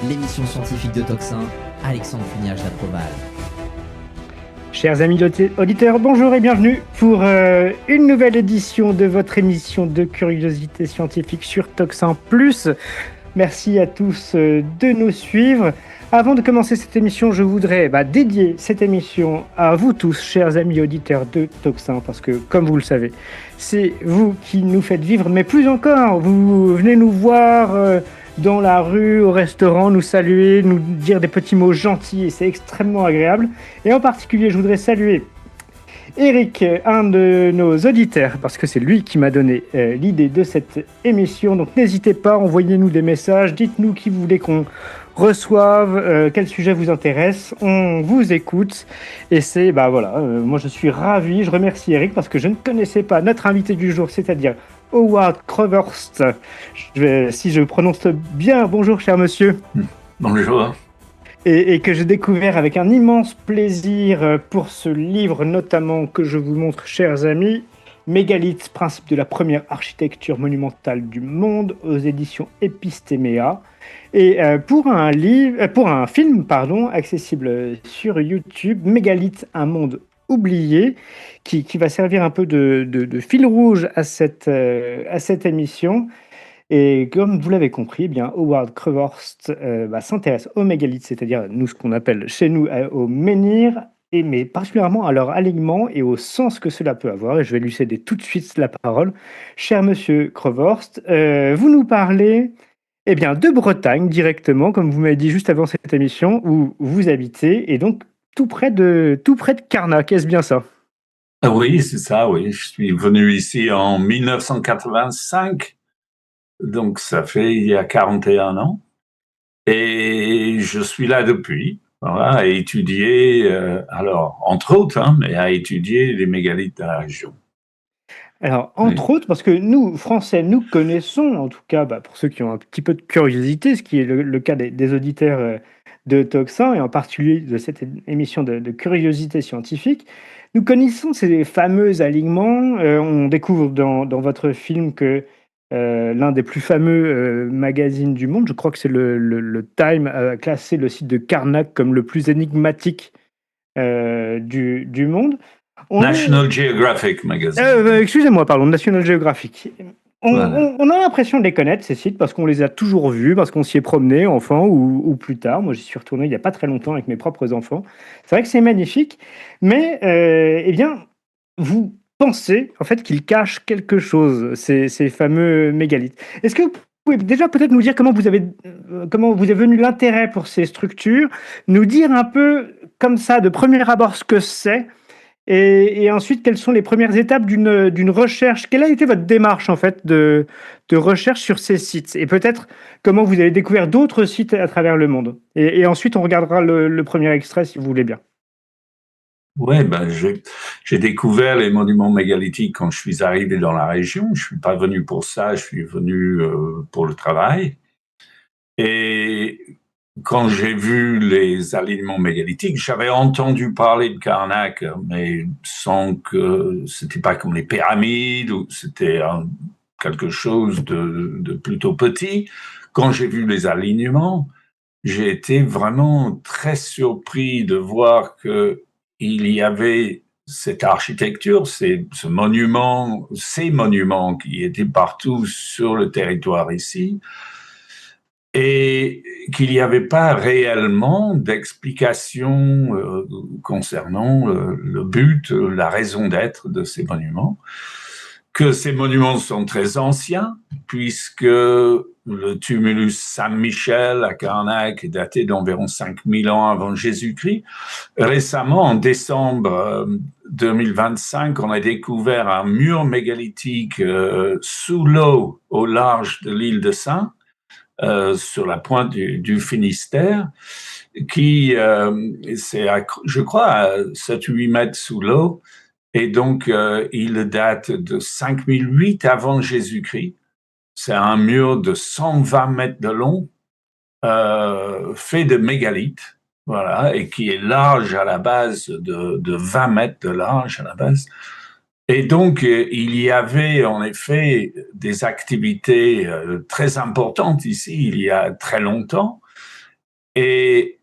l'émission scientifique de Toxin, Alexandre Pugnage d'Aproval. Chers amis auditeurs, bonjour et bienvenue pour une nouvelle édition de votre émission de curiosité scientifique sur Toxin Plus. Merci à tous de nous suivre. Avant de commencer cette émission, je voudrais dédier cette émission à vous tous, chers amis auditeurs de Toxin, parce que, comme vous le savez, c'est vous qui nous faites vivre, mais plus encore, vous venez nous voir dans la rue, au restaurant, nous saluer, nous dire des petits mots gentils, et c'est extrêmement agréable. Et en particulier, je voudrais saluer Eric, un de nos auditeurs, parce que c'est lui qui m'a donné l'idée de cette émission. Donc n'hésitez pas, envoyez-nous des messages, dites-nous qui vous voulez qu'on reçoive, quel sujet vous intéresse, on vous écoute. Et c'est, moi je suis ravi, je remercie Eric parce que je ne connaissais pas notre invité du jour, c'est-à-dire Howard Crowhurst. Si je prononce bien, bonjour cher monsieur. Bonjour. Et que j'ai découvert avec un immense plaisir pour ce livre, notamment que je vous montre, chers amis, Mégalithes, principe de la première architecture monumentale du monde, aux éditions Epistéméa. Et pour un film, accessible sur YouTube, Mégalithes, un monde oublié, qui va servir un peu de fil rouge à cette émission. Et comme vous l'avez compris, Howard Crowhurst s'intéresse aux mégalithes, c'est-à-dire ce qu'on appelle chez nous aux menhirs, mais particulièrement à leur alignement et au sens que cela peut avoir. Et je vais lui céder tout de suite la parole. Cher monsieur Crowhurst, vous nous parlez de Bretagne directement, comme vous m'avez dit juste avant cette émission, où vous habitez, et donc tout près de Carnac. Est-ce bien ça? Oui, c'est ça, oui. Je suis venu ici en 1985. Donc, ça fait il y a 41 ans. Et je suis là depuis, voilà, à étudier, entre autres, mais à étudier les mégalithes de la région. Alors, entre autres, parce que nous, Français, nous connaissons, en tout cas, pour ceux qui ont un petit peu de curiosité, ce qui est le cas des auditeurs de Toxin, et en particulier de cette émission de curiosité scientifique, nous connaissons ces fameux alignements. On découvre dans votre film que l'un des plus fameux magazines du monde, je crois que c'est le Time, a classé le site de Karnak comme le plus énigmatique du monde. National Geographic Magazine. Excusez-moi, pardon, National Geographic. Voilà. On a l'impression de les connaître, ces sites, parce qu'on les a toujours vus, parce qu'on s'y est promené, enfant ou plus tard. Moi, j'y suis retourné il n'y a pas très longtemps avec mes propres enfants. C'est vrai que c'est magnifique, mais vous pensez en fait qu'ils cachent quelque chose, ces fameux mégalithes. Est-ce que vous pouvez déjà peut-être nous dire comment vous est venu l'intérêt pour ces structures, nous dire un peu comme ça de premier abord ce que c'est, et ensuite quelles sont les premières étapes d'une recherche? Quelle a été votre démarche en fait de recherche sur ces sites, et peut-être comment vous avez découvert d'autres sites à travers le monde, et ensuite on regardera le premier extrait si vous voulez bien. Oui, j'ai découvert les monuments mégalithiques quand je suis arrivé dans la région. Je suis pas venu pour ça, je suis venu pour le travail. Et quand j'ai vu les alignements mégalithiques, j'avais entendu parler de Karnak, mais sans que c'était pas comme les pyramides, ou c'était quelque chose de plutôt petit. Quand j'ai vu les alignements, j'ai été vraiment très surpris de voir que il y avait cette architecture, ces monuments qui étaient partout sur le territoire ici, et qu'il n'y avait pas réellement d'explication concernant le but, la raison d'être de ces monuments. Que ces monuments sont très anciens, puisque le tumulus Saint-Michel à Karnak est daté d'environ 5000 ans avant Jésus-Christ. Récemment, en décembre 2025, on a découvert un mur mégalithique sous l'eau au large de l'île de Sein, sur la pointe du Finistère, qui c'est, je crois, à 7-8 mètres sous l'eau. Et donc, il date de 5008 avant Jésus-Christ. C'est un mur de 120 mètres de long, fait de mégalithes, voilà, et qui est large à la base, de 20 mètres de large à la base. Et donc, il y avait en effet des activités très importantes ici, il y a très longtemps. Et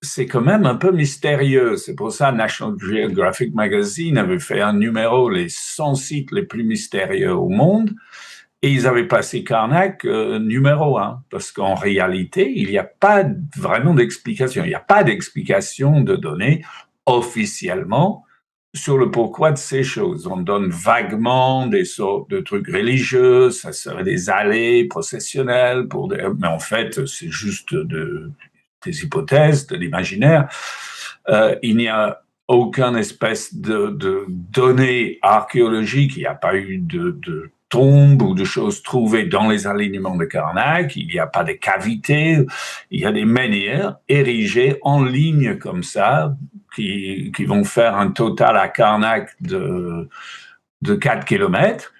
c'est quand même un peu mystérieux. C'est pour ça National Geographic Magazine avait fait un numéro, les 100 sites les plus mystérieux au monde, et ils avaient passé Karnak numéro 1, parce qu'en réalité, il n'y a pas vraiment d'explication. Il n'y a pas d'explication de données officiellement sur le pourquoi de ces choses. On donne vaguement des sortes de trucs religieux, ça serait des allées processionnelles, mais en fait, c'est juste des hypothèses, de l'imaginaire. Il n'y a aucune espèce de données archéologiques, il n'y a pas eu de tombes ou de choses trouvées dans les alignements de Karnak, il n'y a pas de cavités, il y a des menhirs érigés en ligne comme ça, qui vont faire un total à Karnak de 4 kilomètres.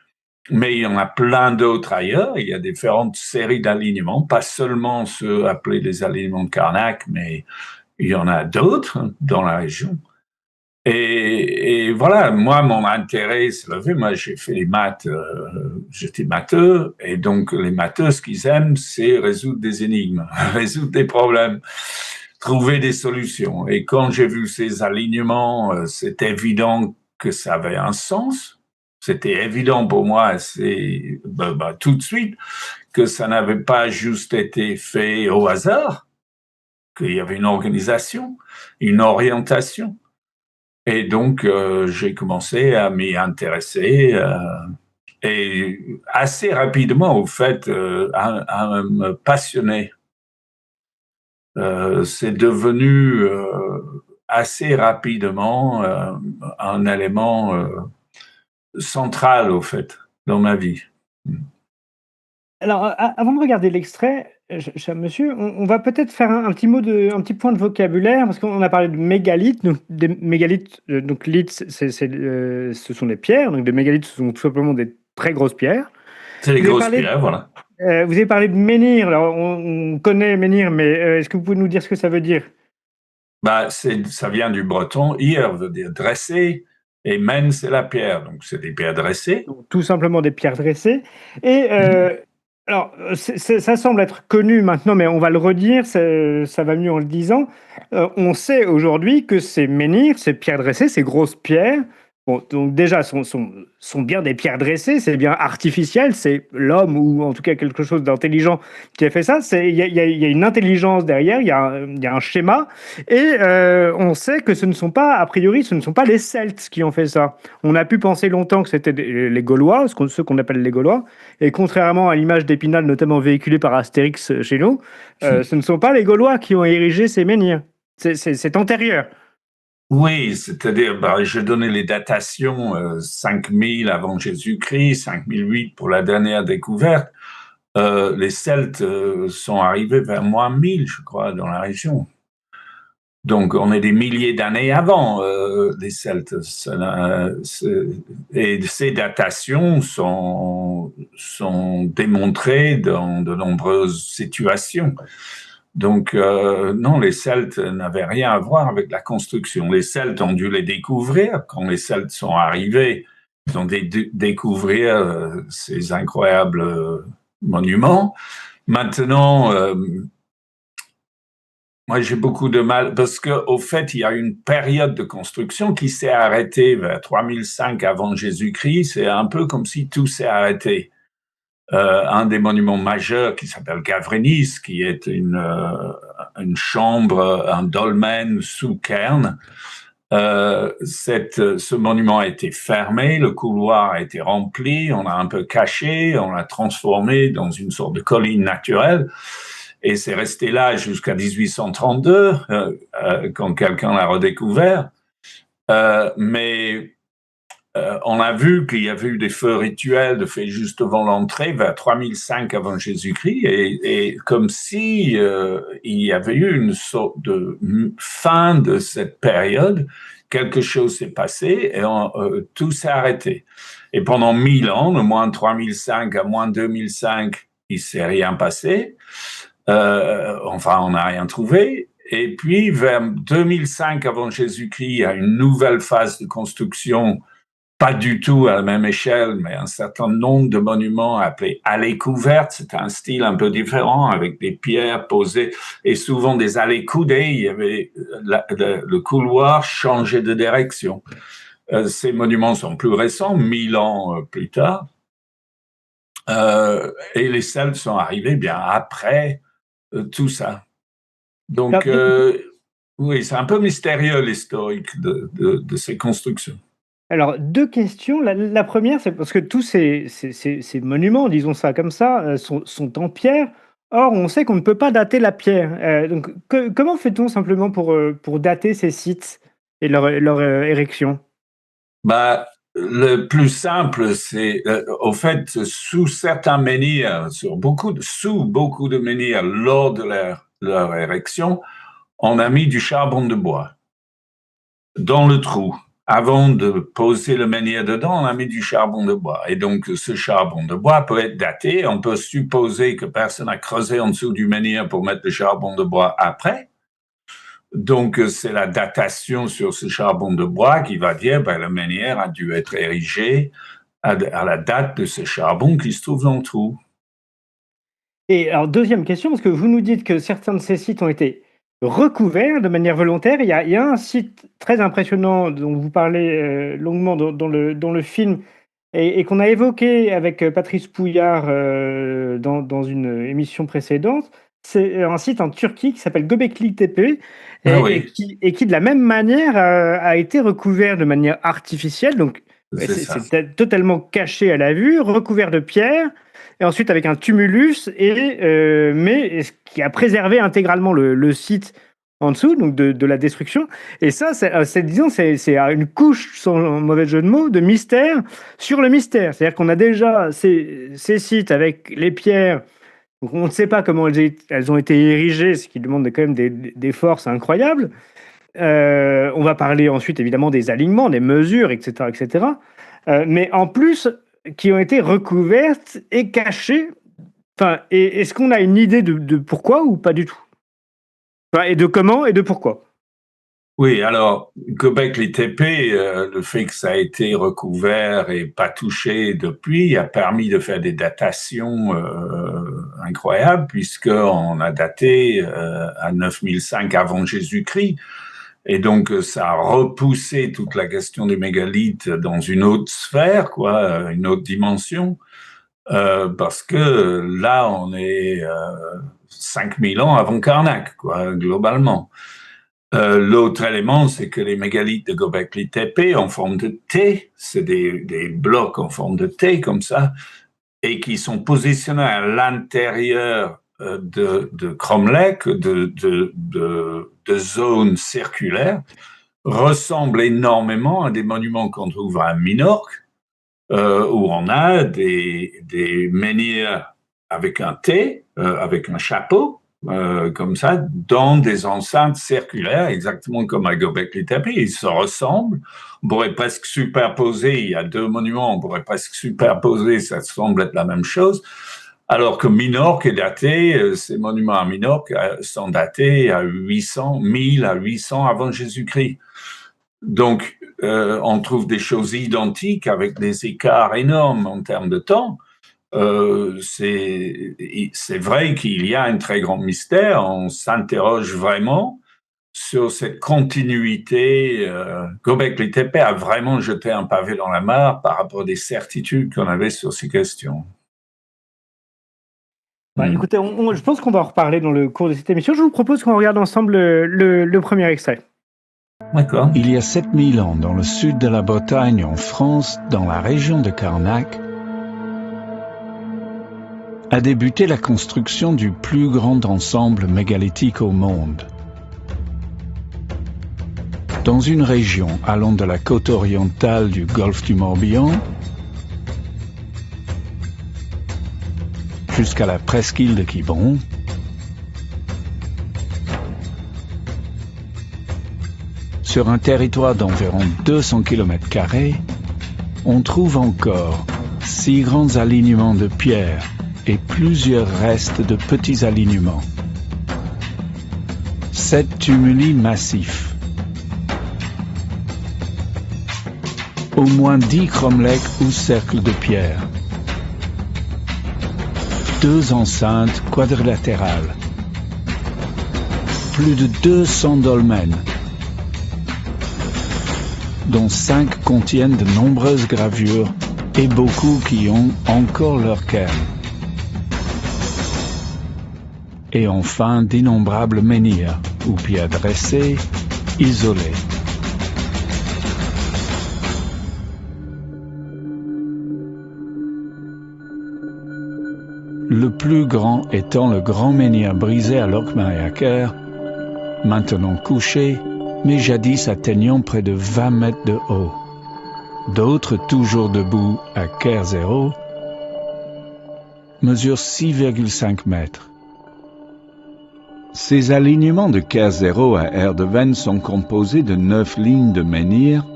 Mais il y en a plein d'autres ailleurs. Il y a différentes séries d'alignements, pas seulement ceux appelés les alignements de Karnak, mais il y en a d'autres dans la région. Et voilà, moi, mon intérêt s'est levé. Moi, j'ai fait les maths, j'étais matheux, et donc les matheux, ce qu'ils aiment, c'est résoudre des énigmes, résoudre des problèmes, trouver des solutions. Et quand j'ai vu ces alignements, c'est évident que ça avait un sens. C'était évident pour moi, tout de suite, que ça n'avait pas juste été fait au hasard, qu'il y avait une organisation, une orientation. Et donc, j'ai commencé à m'y intéresser et assez rapidement, au fait, à me passionner. C'est devenu assez rapidement un élément central, au fait, dans ma vie. Alors, avant de regarder l'extrait, cher monsieur, on va peut-être faire un petit point de vocabulaire, parce qu'on a parlé de mégalithes. Donc, des mégalithes, donc lithes, ce sont des pierres. Donc, des mégalithes, ce sont tout simplement des très grosses pierres. C'est les grosses pierres, voilà. Vous avez parlé de menhir. Alors, on connaît menhir, mais est-ce que vous pouvez nous dire ce que ça veut dire? Ça vient du breton. Ir veut dire dresser, et men, c'est la pierre. Donc, c'est des pierres dressées. Donc, tout simplement des pierres dressées. Et alors, ça semble être connu maintenant, mais on va le redire, ça va mieux en le disant. On sait aujourd'hui que ces menhirs, ces pierres dressées, ces grosses pierres, bon, donc déjà, sont bien des pierres dressées, c'est bien artificiel, c'est l'homme ou en tout cas quelque chose d'intelligent qui a fait ça. Il y a une intelligence derrière, il y a un schéma, et on sait que ce ne sont pas, a priori, ce ne sont pas les Celtes qui ont fait ça. On a pu penser longtemps que c'était les Gaulois, ceux qu'on appelle les Gaulois, et contrairement à l'image d'Épinal, notamment véhiculée par Astérix chez nous, ce ne sont pas les Gaulois qui ont érigé ces menhirs. C'est antérieur. Oui, c'est-à-dire, j'ai donné les datations 5000 avant Jésus-Christ, 5008 pour la dernière découverte. Les Celtes sont arrivés vers moins 1000, je crois, dans la région. Donc, on est des milliers d'années avant les Celtes. Et ces datations sont démontrées dans de nombreuses situations. Donc, non, les Celtes n'avaient rien à voir avec la construction. Les Celtes ont dû les découvrir. Quand les Celtes sont arrivés, ils ont dû découvrir ces incroyables monuments. Maintenant, moi, j'ai beaucoup de mal parce qu'au fait, il y a une période de construction qui s'est arrêtée vers 3005 avant Jésus-Christ. C'est un peu comme si tout s'est arrêté. Un des monuments majeurs qui s'appelle Gavrinis, qui est une chambre, un dolmen sous cairn. Ce monument a été fermé, le couloir a été rempli, on l'a un peu caché, on l'a transformé dans une sorte de colline naturelle. Et c'est resté là jusqu'à 1832, quand quelqu'un l'a redécouvert. Mais on a vu qu'il y avait eu des feux rituels de fait juste avant l'entrée, vers 3005 avant Jésus-Christ, et comme si il y avait eu une sorte de fin de cette période, quelque chose s'est passé et tout s'est arrêté. Et pendant 1000 ans, de moins 3005 à moins 2005, il s'est rien passé. Enfin, on n'a rien trouvé. Et puis, vers 2005 avant Jésus-Christ, il y a une nouvelle phase de construction pas du tout à la même échelle, mais un certain nombre de monuments appelés allées couvertes. C'était un style un peu différent, avec des pierres posées et souvent des allées coudées. Il y avait le couloir changeait de direction. Ces monuments sont plus récents, 1000 ans plus tard. Et les Celtes sont arrivés bien après tout ça. Donc, oui, c'est un peu mystérieux l'historique de ces constructions. Alors, deux questions. La première, c'est parce que tous ces monuments, disons ça comme ça, sont en pierre. Or, on sait qu'on ne peut pas dater la pierre. Donc, comment fait-on simplement pour dater ces sites et leur érection? Bah, le plus simple, c'est, au fait, sous certains menhirs, sous beaucoup de menhirs, lors de leur érection, on a mis du charbon de bois dans le trou. Avant de poser le menhir dedans, on a mis du charbon de bois. Et donc, ce charbon de bois peut être daté. On peut supposer que personne n'a creusé en dessous du menhir pour mettre le charbon de bois après. Donc, c'est la datation sur ce charbon de bois qui va dire que le menhir a dû être érigé à la date de ce charbon qui se trouve dans le trou. Et alors, deuxième question, parce que vous nous dites que certains de ces sites ont été recouverts de manière volontaire. Il y a un site très impressionnant dont vous parlez longuement dans le film et qu'on a évoqué avec Patrice Pouillard dans une émission précédente. C'est un site en Turquie qui s'appelle Göbekli Tepe et qui, de la même manière, a été recouvert de manière artificielle. Donc, c'est totalement caché à la vue, recouvert de pierre, et ensuite avec un tumulus, mais qui a préservé intégralement le site en dessous, donc de la destruction. Et ça, c'est une couche, sans mauvais jeu de mots, de mystère sur le mystère. C'est-à-dire qu'on a déjà ces sites avec les pierres. Donc on ne sait pas comment elles ont été érigées, ce qui demande quand même des forces incroyables. On va parler ensuite évidemment des alignements, des mesures, etc. etc. Mais en plus, qui ont été recouvertes et cachées. Enfin, est-ce qu'on a une idée de pourquoi ou pas du tout? Et de comment et de pourquoi? Oui, alors, Göbekli Tepe, le fait que ça a été recouvert et pas touché depuis a permis de faire des datations incroyables, puisqu'on a daté à 9005 avant Jésus-Christ. Et donc, ça a repoussé toute la question des mégalithes dans une autre sphère, quoi, une autre dimension, parce que là, on est 5000 ans avant Karnak, quoi, globalement. L'autre élément, c'est que les mégalithes de Göbekli Tepe en forme de T, c'est des blocs en forme de T comme ça, et qui sont positionnés à l'intérieur de cromlechs, de zones circulaires, ressemblent énormément à des monuments qu'on trouve à Minorque, où on a des menhirs avec un T, avec un chapeau, comme ça, dans des enceintes circulaires, exactement comme à Göbekli Tepe. Ils se ressemblent. On pourrait presque superposer, il y a deux monuments, on pourrait presque superposer, ça semble être la même chose. Alors que Minorque est daté, ces monuments à Minorque sont datés à 1000 à 800 avant Jésus-Christ. Donc, on trouve des choses identiques avec des écarts énormes en termes de temps. C'est vrai qu'il y a un très grand mystère. On s'interroge vraiment sur cette continuité. Göbekli Tepe a vraiment jeté un pavé dans la mare par rapport à des certitudes qu'on avait sur ces questions. Écoutez, je pense qu'on va en reparler dans le cours de cette émission. Je vous propose qu'on regarde ensemble le premier extrait. D'accord. Il y a 7000 ans, dans le sud de la Bretagne, en France, dans la région de Karnak, a débuté la construction du plus grand ensemble mégalithique au monde. Dans une région allant de la côte orientale du golfe du Morbihan jusqu'à la presqu'île de Quiberon, sur un territoire d'environ 200 km², on trouve encore 6 grands alignements de pierres et plusieurs restes de petits alignements. 7 tumuli massifs. au moins 10 cromlechs ou cercles de pierre. 2 enceintes quadrilatérales. Plus de 200 dolmens, dont 5 contiennent de nombreuses gravures et beaucoup qui ont encore leur cairn. Et enfin d'innombrables menhirs ou pierres dressées, isolées. Le plus grand étant le grand menhir brisé à Lokmariaker, maintenant couché, mais jadis atteignant près de 20 mètres de haut. D'autres, toujours debout à Cair 0, mesurent 6,5 mètres. Ces alignements de Cair 0 à Erdeven sont composés de 9 lignes de menhirs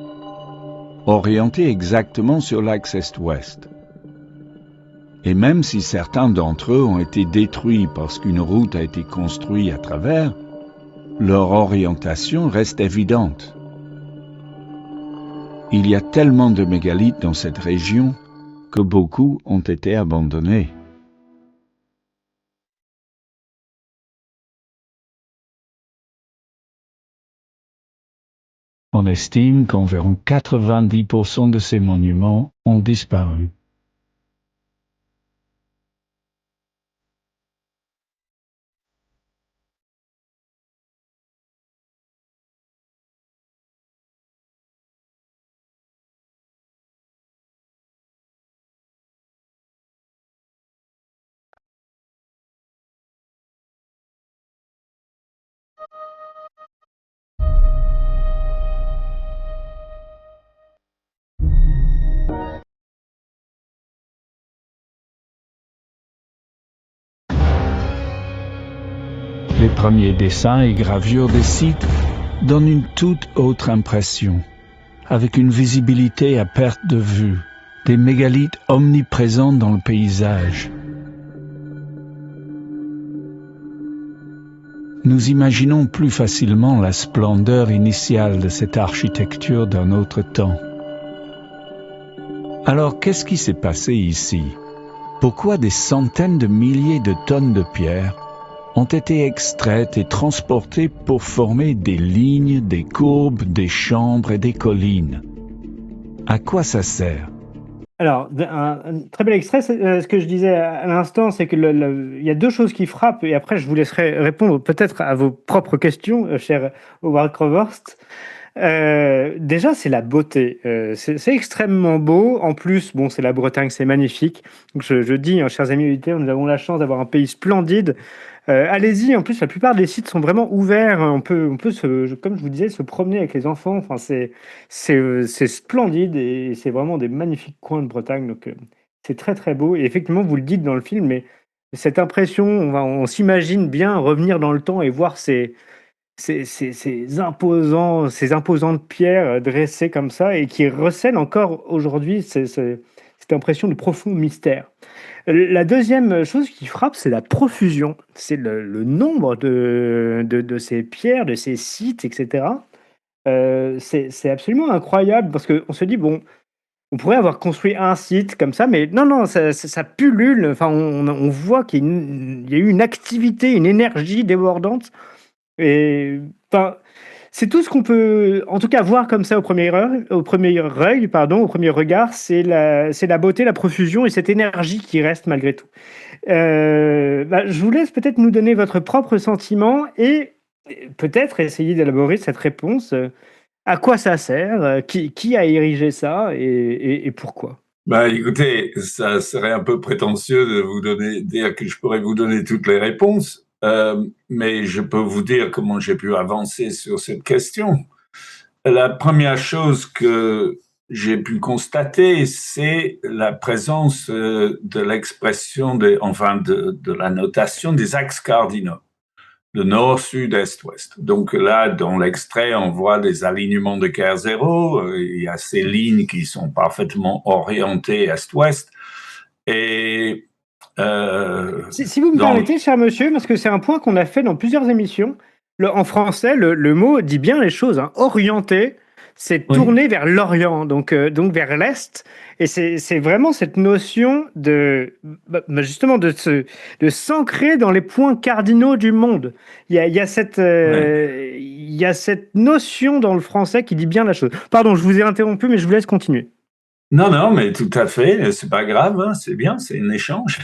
orientées exactement sur l'axe est-ouest. Et même si certains d'entre eux ont été détruits parce qu'une route a été construite à travers, leur orientation reste évidente. Il y a tellement de mégalithes dans cette région que beaucoup ont été abandonnés. On estime qu'environ 90% de ces monuments ont disparu. Les premiers dessins et gravures des sites donnent une toute autre impression, avec une visibilité à perte de vue, des mégalithes omniprésents dans le paysage. Nous imaginons plus facilement la splendeur initiale de cette architecture d'un autre temps. Alors, qu'est-ce qui s'est passé ici? Pourquoi des centaines de milliers de tonnes de pierre ont été extraites et transportées pour former des lignes, des courbes, des chambres et des collines? À quoi ça sert? Alors, un très bel extrait, ce que je disais à l'instant, c'est que il y a deux choses qui frappent, et après je vous laisserai répondre peut-être à vos propres questions, cher Howard Crowhurst. Déjà, c'est la beauté. C'est extrêmement beau. En plus, bon, c'est la Bretagne, c'est magnifique. Donc, je dis, hein, chers amis auditeurs, nous avons la chance d'avoir un pays splendide. Allez-y, en plus, la plupart des sites sont vraiment ouverts. On peut comme je vous disais, se promener avec les enfants. Enfin, c'est splendide et c'est vraiment des magnifiques coins de Bretagne. Donc, c'est très, très beau. Et effectivement, vous le dites dans le film, mais cette impression, on s'imagine bien revenir dans le temps et voir ces imposantes pierres dressées comme ça et qui recèlent encore aujourd'hui cette impression de profond mystère. La deuxième chose qui frappe, c'est la profusion. C'est le nombre de ces pierres, de ces sites, etc. C'est absolument incroyable parce qu'on se dit, bon, on pourrait avoir construit un site comme ça, mais non, ça pullule. Enfin, on voit qu'il y a eu une activité, une énergie débordante. Et enfin, c'est tout ce qu'on peut, en tout cas, voir comme ça au premier œil, au premier regard, c'est la beauté, la profusion et cette énergie qui reste malgré tout. Je vous laisse peut-être nous donner votre propre sentiment et peut-être essayer d'élaborer cette réponse. À quoi ça sert? Qui a érigé ça et pourquoi? Écoutez, ça serait un peu prétentieux de dire que je pourrais vous donner toutes les réponses. Mais je peux vous dire comment j'ai pu avancer sur cette question. La première chose que j'ai pu constater, c'est la présence de l'expression, de la notation des axes cardinaux, de nord, sud, est, ouest. Donc là, dans l'extrait, on voit des alignements de Cair 0, il y a ces lignes qui sont parfaitement orientées est-ouest, et si vous me permettez, cher monsieur, parce que c'est un point qu'on a fait dans plusieurs émissions, en français, le mot dit bien les choses. Hein. Orienté, c'est Oui. tourné vers l'Orient, donc vers l'Est. Et c'est vraiment cette notion justement de s'ancrer dans les points cardinaux du monde. Il y a cette notion dans le français qui dit bien la chose. Pardon, je vous ai interrompu, mais je vous laisse continuer. Non, non, mais tout à fait, c'est pas grave, hein, c'est bien, c'est un échange.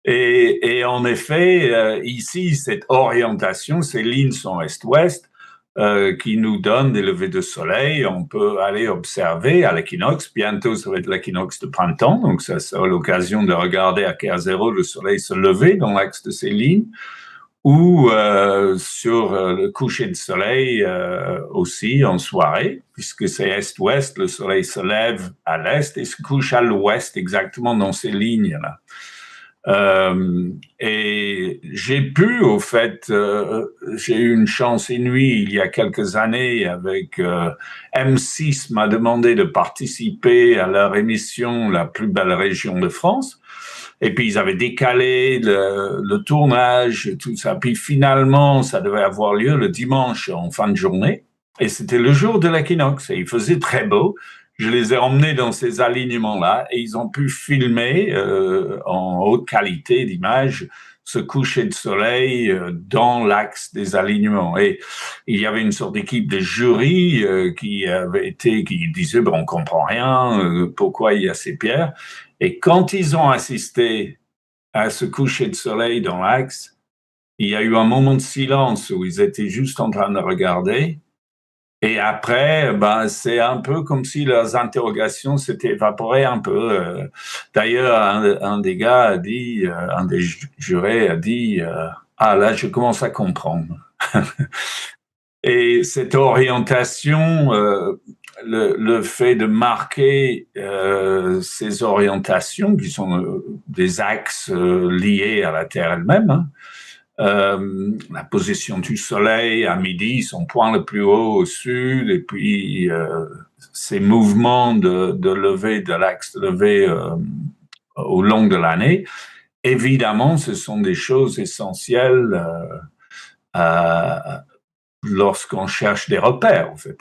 Et en effet, ici, cette orientation, ces lignes sont est-ouest, qui nous donnent des levées de soleil. On peut aller observer à l'équinoxe. Bientôt, ça va être l'équinoxe de printemps, donc ça sera l'occasion de regarder à K0 le soleil se lever dans l'axe de ces lignes, ou sur le coucher de soleil aussi en soirée, puisque c'est est-ouest, le soleil se lève à l'est et se couche à l'ouest, exactement dans ces lignes-là. Et j'ai pu, au fait, j'ai eu une chance inouïe il y a quelques années avec M6 m'a demandé de participer à leur émission La plus belle région de France. Et puis ils avaient décalé le tournage et tout ça. Puis finalement, ça devait avoir lieu le dimanche en fin de journée. Et c'était le jour de l'équinoxe et il faisait très beau. Je les ai emmenés dans ces alignements-là et ils ont pu filmer en haute qualité d'image ce coucher de soleil dans l'axe des alignements. Et il y avait une sorte d'équipe de jury qui disait bon, on comprend rien, pourquoi il y a ces pierres. Et quand ils ont assisté à ce coucher de soleil dans l'axe, il y a eu un moment de silence où ils étaient juste en train de regarder. Et après, c'est un peu comme si leurs interrogations s'étaient évaporées un peu. D'ailleurs, un des gars a dit, un des jurés a dit, ah là, je commence à comprendre. Et cette orientation, le fait de marquer ces orientations, qui sont des axes liés à la Terre elle-même, hein, la position du soleil à midi, son point le plus haut au sud, et puis ces mouvements de levée, de l'axe de levée au long de l'année, évidemment, ce sont des choses essentielles lorsqu'on cherche des repères, en fait.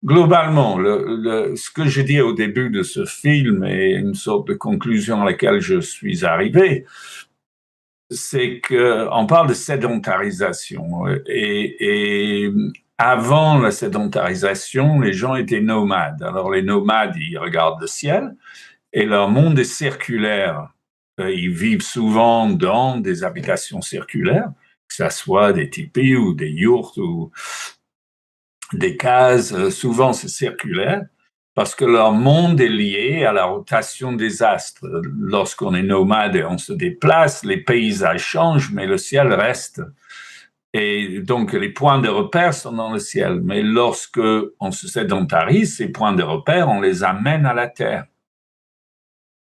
Globalement, ce que j'ai dit au début de ce film est une sorte de conclusion à laquelle je suis arrivé, c'est qu'on parle de sédentarisation. Et avant la sédentarisation, les gens étaient nomades. Alors les nomades, ils regardent le ciel et leur monde est circulaire. Ils vivent souvent dans des habitations circulaires, que ce soit des tipis ou des yurts ou des cases. Souvent, c'est circulaire parce que leur monde est lié à la rotation des astres. Lorsqu'on est nomade et on se déplace, les paysages changent, mais le ciel reste. Et donc, les points de repère sont dans le ciel. Mais lorsque on se sédentarise, ces points de repère, on les amène à la Terre.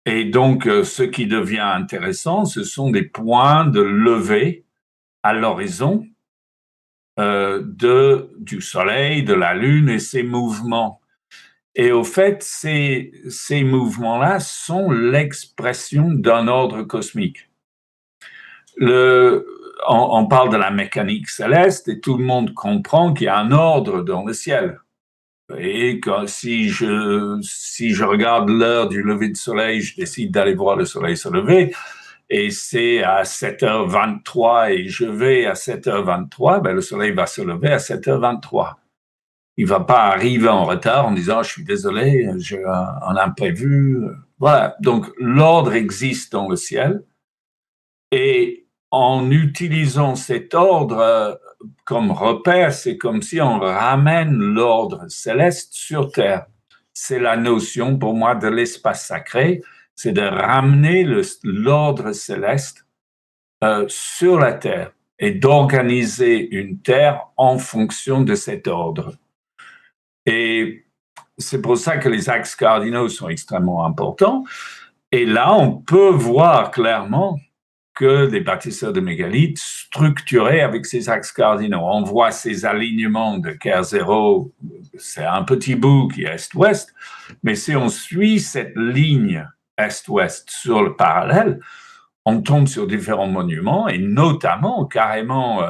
Et donc, ce qui devient intéressant, ce sont des points de levée à l'horizon du Soleil, de la Lune et ses mouvements. Et au fait, ces mouvements-là sont l'expression d'un ordre cosmique. On parle de la mécanique céleste et tout le monde comprend qu'il y a un ordre dans le ciel. Et que si je regarde l'heure du lever du soleil, je décide d'aller voir le soleil se lever, et c'est à 7h23 et je vais à 7h23, le soleil va se lever à 7h23. Il ne va pas arriver en retard en disant « je suis désolé, j'ai un imprévu ». Voilà, donc l'ordre existe dans le ciel et en utilisant cet ordre comme repère, c'est comme si on ramène l'ordre céleste sur Terre. C'est la notion pour moi de l'espace sacré, c'est de ramener l'ordre céleste sur la Terre et d'organiser une Terre en fonction de cet ordre. Et c'est pour ça que les axes cardinaux sont extrêmement importants. Et là, on peut voir clairement que des bâtisseurs de mégalithes structurés avec ces axes cardinaux. On voit ces alignements de K0, c'est un petit bout qui est est-ouest, mais si on suit cette ligne est-ouest sur le parallèle, on tombe sur différents monuments et notamment carrément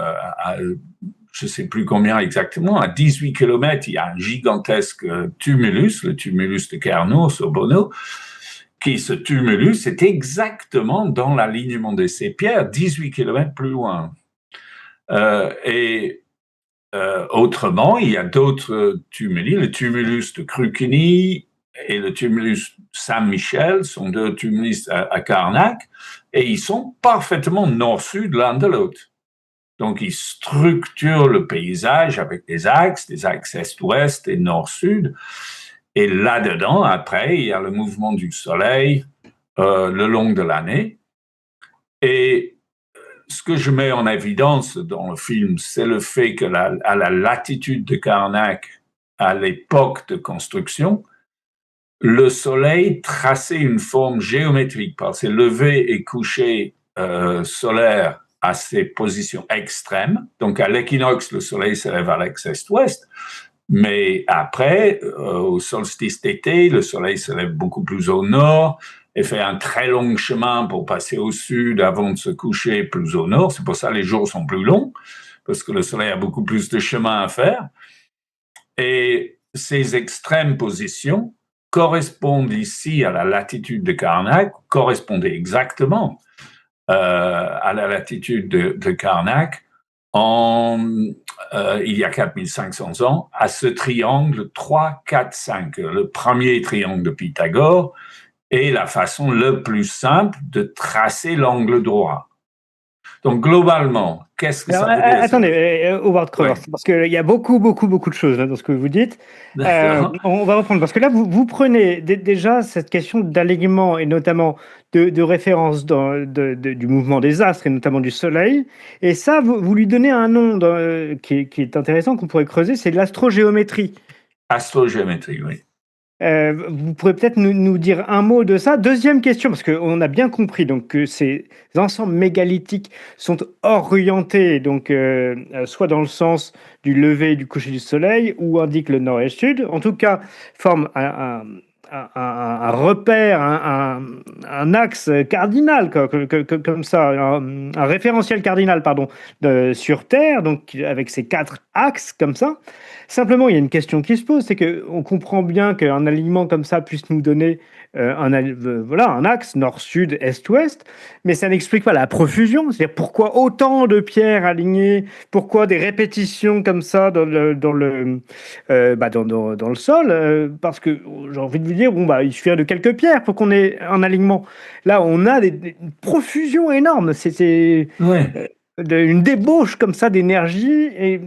je ne sais plus combien exactement, à 18 km, il y a un gigantesque tumulus, le tumulus de Carnot sur Bono, ce tumulus est exactement dans l'alignement de ces pierres, 18 km plus loin. Autrement, il y a d'autres tumuli, le tumulus de Cruquigny et le tumulus Saint-Michel sont deux tumulus à Carnac, et ils sont parfaitement nord-sud l'un de l'autre. Donc, ils structurent le paysage avec des axes est-ouest et nord-sud. Et là-dedans, après, il y a le mouvement du soleil le long de l'année. Et ce que je mets en évidence dans le film, c'est le fait que à la latitude de Carnac, à l'époque de construction, le soleil traçait une forme géométrique par ses levées et couchers solaires à ses positions extrêmes. Donc, à l'équinoxe, le soleil se lève à l'ex-est-ouest, mais après, au solstice d'été, le soleil se lève beaucoup plus au nord et fait un très long chemin pour passer au sud avant de se coucher plus au nord. C'est pour ça que les jours sont plus longs, parce que le soleil a beaucoup plus de chemin à faire. Et ces extrêmes positions correspondent ici à la latitude de Carnac, correspondaient exactement à la latitude de Carnac il y a 4500 ans, à ce triangle 3, 4, 5, le premier triangle de Pythagore, est la façon la plus simple de tracer l'angle droit. Donc, globalement, qu'est-ce que ça veut dire? Attendez, Howard Crowers, parce qu'il y a beaucoup de choses dans ce que vous dites. On va reprendre, parce que là, vous prenez déjà cette question d'alignement et notamment de référence du mouvement des astres et notamment du Soleil. Et ça, vous lui donnez un nom qui est intéressant, qu'on pourrait creuser, c'est l'astrogéométrie. Astrogéométrie, oui. Vous pourrez peut-être nous dire un mot de ça. Deuxième question, parce qu'on a bien compris donc, que ces ensembles mégalithiques sont orientés donc, soit dans le sens du lever et du coucher du soleil, ou indiquent le nord et le sud. En tout cas, forment un repère, un axe cardinal, comme ça, un référentiel cardinal, pardon, sur Terre, donc avec ces 4 axes comme ça. Simplement, il y a une question qui se pose, c'est qu'on comprend bien qu'un alignement comme ça puisse nous donner un axe nord-sud, est-ouest, mais ça n'explique pas la profusion, c'est-à-dire pourquoi autant de pierres alignées, pourquoi des répétitions comme ça dans le sol, parce que j'ai envie de vous dire, il suffit de quelques pierres pour qu'on ait un alignement. Là, on a une profusion énorme, c'est une débauche comme ça d'énergie et...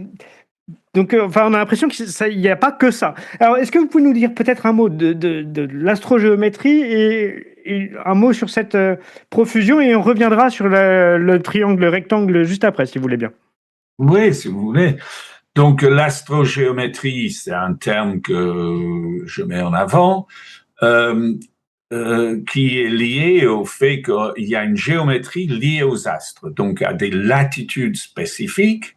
Donc, on a l'impression qu'il n'y a pas que ça. Alors, est-ce que vous pouvez nous dire peut-être un mot de l'astrogéométrie et un mot sur cette profusion, et on reviendra sur le triangle, le rectangle juste après, si vous voulez bien. Oui, si vous voulez. Donc, l'astrogéométrie, c'est un terme que je mets en avant, qui est lié au fait qu'il y a une géométrie liée aux astres, donc à des latitudes spécifiques.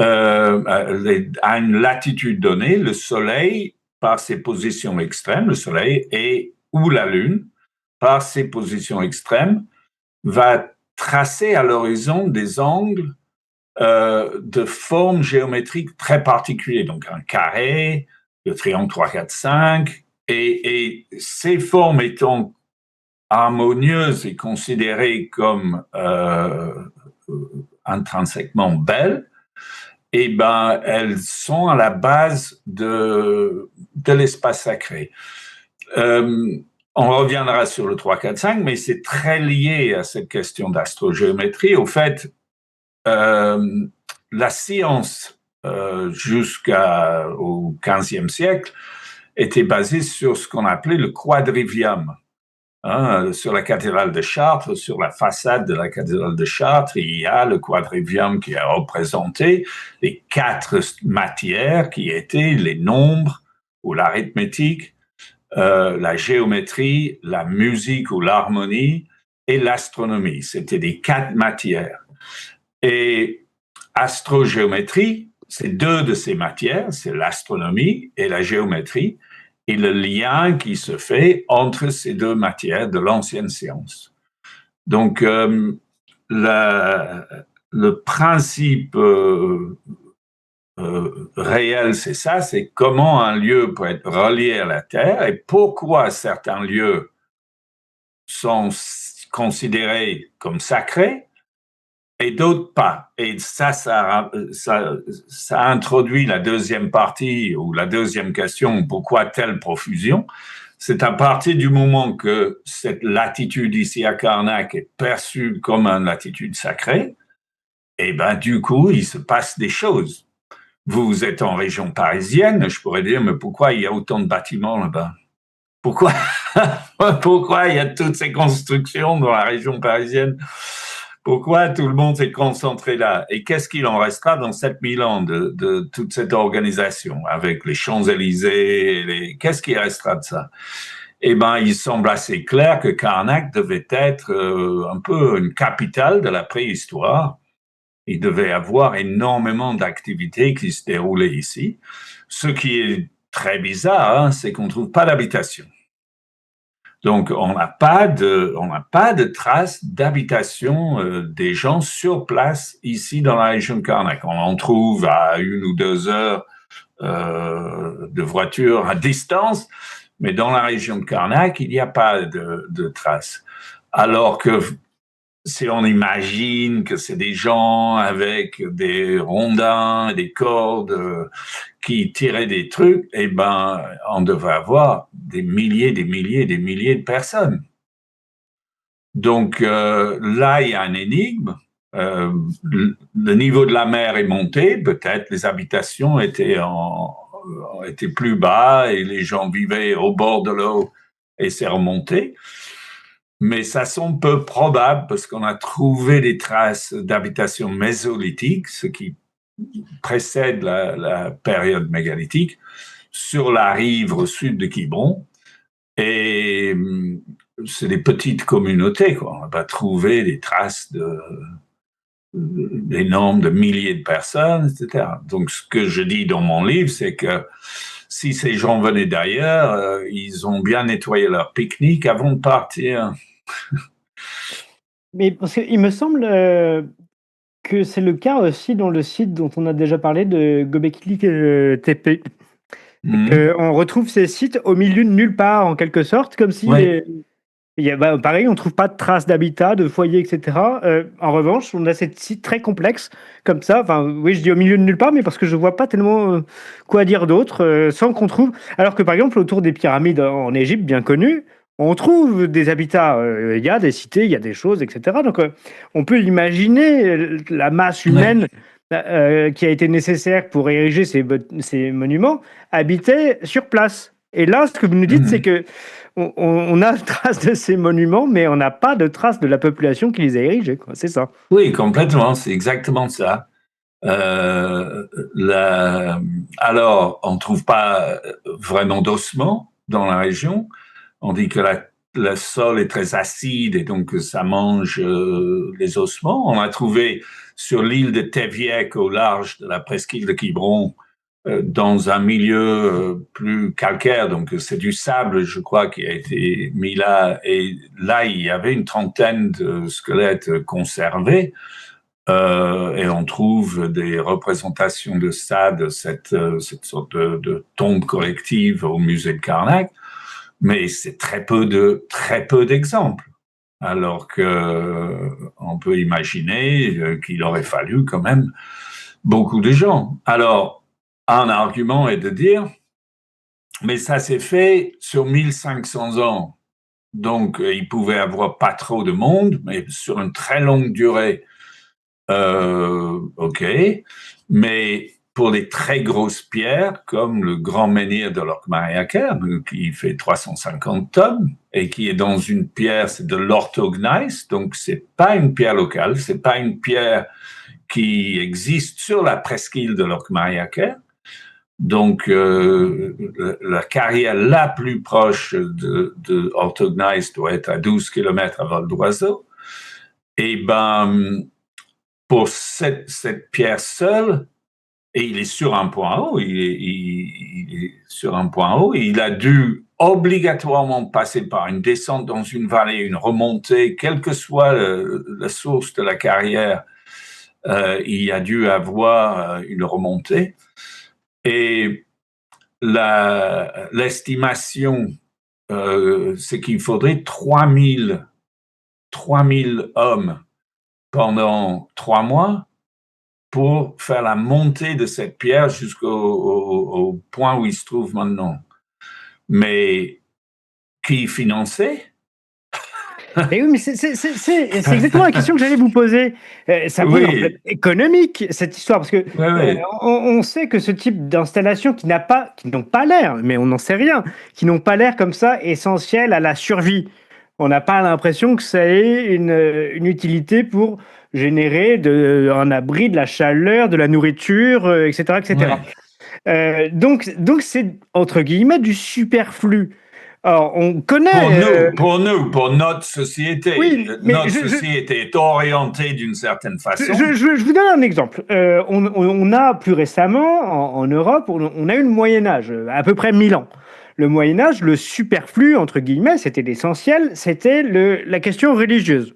À une latitude donnée, le Soleil, par ses positions extrêmes, le Soleil ou la Lune, par ses positions extrêmes, va tracer à l'horizon des angles de formes géométriques très particuliers. Donc, un carré, le triangle 3, 4, 5, et ces formes étant harmonieuses et considérées comme intrinsèquement belles, elles sont à la base de l'espace sacré. On reviendra sur le 3, 4, 5, mais c'est très lié à cette question d'astrogéométrie. Au fait, la science, jusqu'au XVe siècle, était basée sur ce qu'on appelait le quadrivium. Sur la cathédrale de Chartres, sur la façade de la cathédrale de Chartres, il y a le quadrivium qui a représenté les 4 matières qui étaient les nombres ou l'arithmétique, la géométrie, la musique ou l'harmonie et l'astronomie. C'était les 4 matières. Et astrogéométrie, c'est 2 de ces matières, c'est l'astronomie et la géométrie, et le lien qui se fait entre ces 2 matières de l'ancienne science. Donc, le principe réel, c'est ça, c'est comment un lieu peut être relié à la Terre et pourquoi certains lieux sont considérés comme sacrés et d'autres pas. Et ça introduit la deuxième partie ou la deuxième question, pourquoi telle profusion? C'est à partir du moment que cette latitude ici à Karnak est perçue comme une latitude sacrée, et ben du coup, il se passe des choses. Vous êtes en région parisienne, je pourrais dire, mais pourquoi il y a autant de bâtiments là-bas? Pourquoi il y a toutes ces constructions dans la région parisienne? Pourquoi tout le monde s'est concentré là? Et qu'est-ce qu'il en restera dans 7000 ans de toute cette organisation avec les Champs-Élysées? Qu'est-ce qui restera de ça? Eh ben, il semble assez clair que Karnak devait être un peu une capitale de la préhistoire. Il devait y avoir énormément d'activités qui se déroulaient ici. Ce qui est très bizarre, c'est qu'on ne trouve pas d'habitation. Donc, on n'a pas de traces d'habitation des gens sur place ici dans la région de Karnak. On en trouve à 1 ou 2 heures de voiture à distance, mais dans la région de Karnak, il n'y a pas de traces. Alors que si on imagine que c'est des gens avec des rondins, des cordes qui tiraient des trucs, eh ben, on devrait avoir des milliers de personnes. Donc là, il y a une énigme. Le niveau de la mer est monté, peut-être les habitations étaient plus bas et les gens vivaient au bord de l'eau et c'est remonté. Mais ça semble peu probable parce qu'on a trouvé des traces d'habitation mésolithique, ce qui précède la période mégalithique, sur la rive au sud de Quiberon. Et c'est des petites communautés, quoi. On n'a pas trouvé des traces des nombres de milliers de personnes, etc. Donc, ce que je dis dans mon livre, c'est que si ces gens venaient d'ailleurs, ils ont bien nettoyé leur pique-nique avant de partir. Mais parce qu'il me semble que c'est le cas aussi dans le site dont on a déjà parlé de Göbekli Tepe. On retrouve ces sites au milieu de nulle part, en quelque sorte, comme si pareil, on ne trouve pas de traces d'habitat, de foyer, etc. En revanche, on a ces sites très complexes, comme ça. Enfin, oui, je dis au milieu de nulle part, mais parce que je ne vois pas tellement quoi dire d'autre, sans qu'on trouve. Alors que, par exemple, autour des pyramides en Égypte, bien connues, on trouve des habitats. Il y a des cités, il y a des choses, etc. Donc, on peut imaginer la masse humaine qui a été nécessaire pour ériger ces monuments, habiter sur place. Et là, ce que vous nous dites, c'est que on a trace de ces monuments, mais on n'a pas de trace de la population qui les a érigés, quoi. C'est ça. Oui, complètement, c'est exactement ça. Alors, on ne trouve pas vraiment d'ossements dans la région. On dit que le sol est très acide et donc ça mange les ossements. On a trouvé sur l'île de Teviek, au large de la presqu'île de Quiberon, dans un milieu plus calcaire, donc c'est du sable, je crois, qui a été mis là. Et là, il y avait une trentaine de squelettes conservés. Et on trouve des représentations de ça, de cette sorte de tombe collective au musée de Karnak. Mais c'est très peu d'exemples. Alors que on peut imaginer qu'il aurait fallu quand même beaucoup de gens. Alors, un argument est de dire, mais ça s'est fait sur 1500 ans. Donc, il pouvait avoir pas trop de monde, mais sur une très longue durée. OK. Mais pour les très grosses pierres, comme le grand menhir de l'Orkmariaker, qui fait 350 tonnes, et qui est dans une pierre, c'est de l'orthogneiss, donc c'est pas une pierre locale, c'est pas une pierre qui existe sur la presqu'île de l'Orkmariaker. Donc, la carrière la plus proche de orthogneiss doit être à 12 km à vol d'oiseau. Et ben, pour cette pierre seule, et il est sur un point haut, il est sur un point haut, et il a dû obligatoirement passer par une descente dans une vallée, une remontée, quelle que soit la source de la carrière, il y a dû avoir une remontée. Et l'estimation, c'est qu'il faudrait 3000 hommes pendant 3 mois pour faire la montée de cette pierre jusqu'au point où il se trouve maintenant. Mais qui finançait? Et oui, mais c'est exactement la question que j'allais vous poser. Ça pose un problème économique, cette histoire, parce que on sait que ce type d'installation qui n'ont pas l'air, mais on n'en sait rien, qui n'ont pas l'air comme ça essentiel à la survie. On n'a pas l'impression que ça ait une utilité pour générer un abri, de la chaleur, de la nourriture, etc., etc. Donc c'est entre guillemets du superflu. Alors, on connaît. Pour notre société. Oui, mais notre société est orientée d'une certaine façon. Je vous donne un exemple. On a plus récemment, en Europe, on a eu le Moyen-Âge, à peu près 1000 ans. Le Moyen-Âge, le superflu, entre guillemets, c'était l'essentiel, c'était la question religieuse.